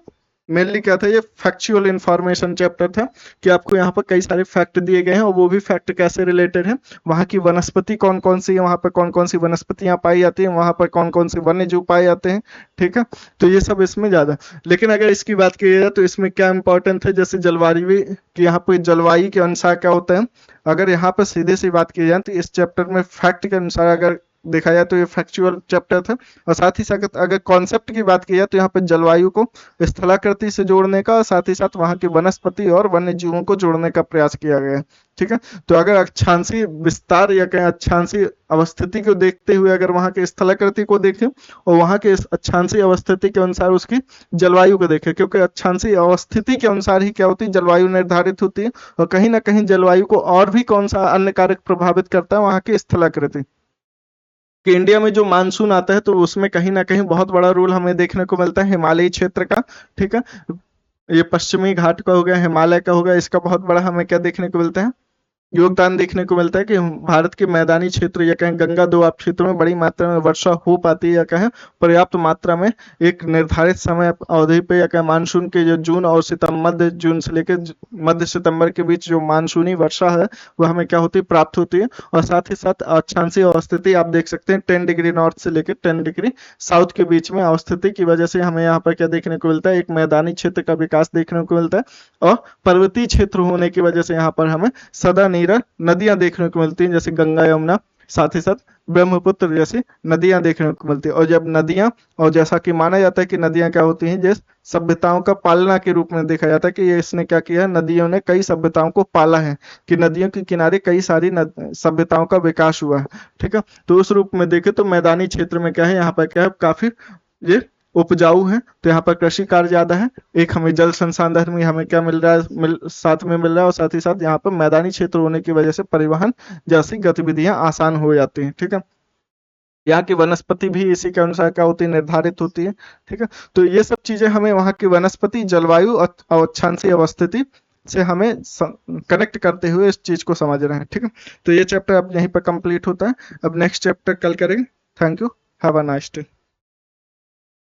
मेनली क्या था, ये फैक्चुअल इंफॉर्मेशन चैप्टर था, कि आपको यहाँ पर कई सारे फैक्ट दिए गए हैं, और वो भी फैक्ट कैसे रिलेटेड है, वहाँ की वनस्पति कौन कौन सी है, वहाँ पर कौन कौन सी वनस्पतियाँ पाई जाती हैं, वहाँ पर कौन कौन से वन्य जीव पाए जाते हैं, ठीक है। तो ये सब इसमें ज्यादा, लेकिन अगर इसकी बात की जाए तो इसमें क्या इंपॉर्टेंट है, जैसे जलवायु कि यहाँ पर जलवायु के अनुसार क्या होता है। अगर यहाँ पर सीधे सी बात की जाए तो इस चैप्टर में फैक्ट के अनुसार अगर देखा जाए तो ये फैक्चुअल चैप्टर था। और साथ ही साथ अगर कॉन्सेप्ट की बात की जाए तो यहाँ पे जलवायु को स्थलाकृति से जोड़ने का, साथ ही साथ वहाँ की वनस्पति और वन्य जीवों को जोड़ने का प्रयास किया गया है, ठीक है। तो अगर अक्षांशीय विस्तार या कहें अक्षांशीय अवस्थिति को देखते हुए अगर वहाँ के स्थलाकृति को देखें और वहाँ के अक्षांशीय अवस्थिति के अनुसार उसकी जलवायु को देखें, क्योंकि अक्षांशीय अवस्थिति के अनुसार ही क्या होती है, जलवायु निर्धारित होती है। और कहीं ना कहीं जलवायु को और भी कौन सा अन्य कारक प्रभावित करता है, वहाँ की स्थलाकृति। कि इंडिया में जो मानसून आता है तो उसमें कहीं ना कहीं बहुत बड़ा रोल हमें देखने को मिलता है हिमालयी क्षेत्र का, ठीक है। ये पश्चिमी घाट का हो गया, हिमालय का हो गया, इसका बहुत बड़ा हमें क्या देखने को मिलता है, योगदान देखने को मिलता है। कि भारत के मैदानी क्षेत्र या कहें गंगा दोआब क्षेत्र में बड़ी मात्रा में वर्षा हो पाती है, या कहें पर्याप्त मात्रा में एक निर्धारित समय अवधि पे, या कहें मानसून के जो जून और मध्य जून से लेकर मध्य सितंबर के बीच जो मानसूनी वर्षा है वह हमें क्या होती है, प्राप्त होती है। और साथ ही साथ अक्षांशीय अवस्थिति आप देख सकते हैं 10 डिग्री नॉर्थ से लेकर 10 डिग्री साउथ के बीच में अवस्थिति की वजह से हमें यहाँ पर क्या देखने को मिलता है, एक मैदानी क्षेत्र का विकास देखने को मिलता है। और पर्वतीय क्षेत्र होने की वजह से यहाँ पर हमें सदा नदियां देखने को मिलती हैं, जैसे गंगा यमुना, साथ ही साथ ब्रह्मपुत्र जैसी नदियां देखने को मिलती है। और जब नदियां, और जैसा कि माना जाता है कि नदियां क्या होती हैं, जैसे सभ्यताओं का पालना के रूप में देखा जाता है कि ये इसने क्या किया है, नदियों ने कई सभ्यताओं को पाला है, कि नदियों के किनारे कई सारी सभ्यताओं का विकास हुआ है, ठीक है। तो उस रूप में देखें तो मैदानी क्षेत्र में क्या है, यहाँ पर क्या है, काफी ये उपजाऊ है, तो यहाँ पर कृषि कार्य ज्यादा है। एक हमें जल संसाधन में हमें क्या मिल रहा है, साथ में मिल रहा है। और साथ ही साथ यहाँ पर मैदानी क्षेत्र होने की वजह से परिवहन जैसी गतिविधियां आसान हो जाती हैं, ठीक है। यहाँ की वनस्पति भी इसी के अनुसार क्या होती है, निर्धारित होती है, ठीक है। तो ये सब चीजें हमें वहाँ की वनस्पति, जलवायु और अक्षांशीय अवस्थिति से हमें कनेक्ट करते हुए इस चीज को समझ रहे हैं, ठीक है। तो ये चैप्टर अब यहीं पर कंप्लीट होता है। अब नेक्स्ट चैप्टर कल करेंगे। Thank you, have a nice day.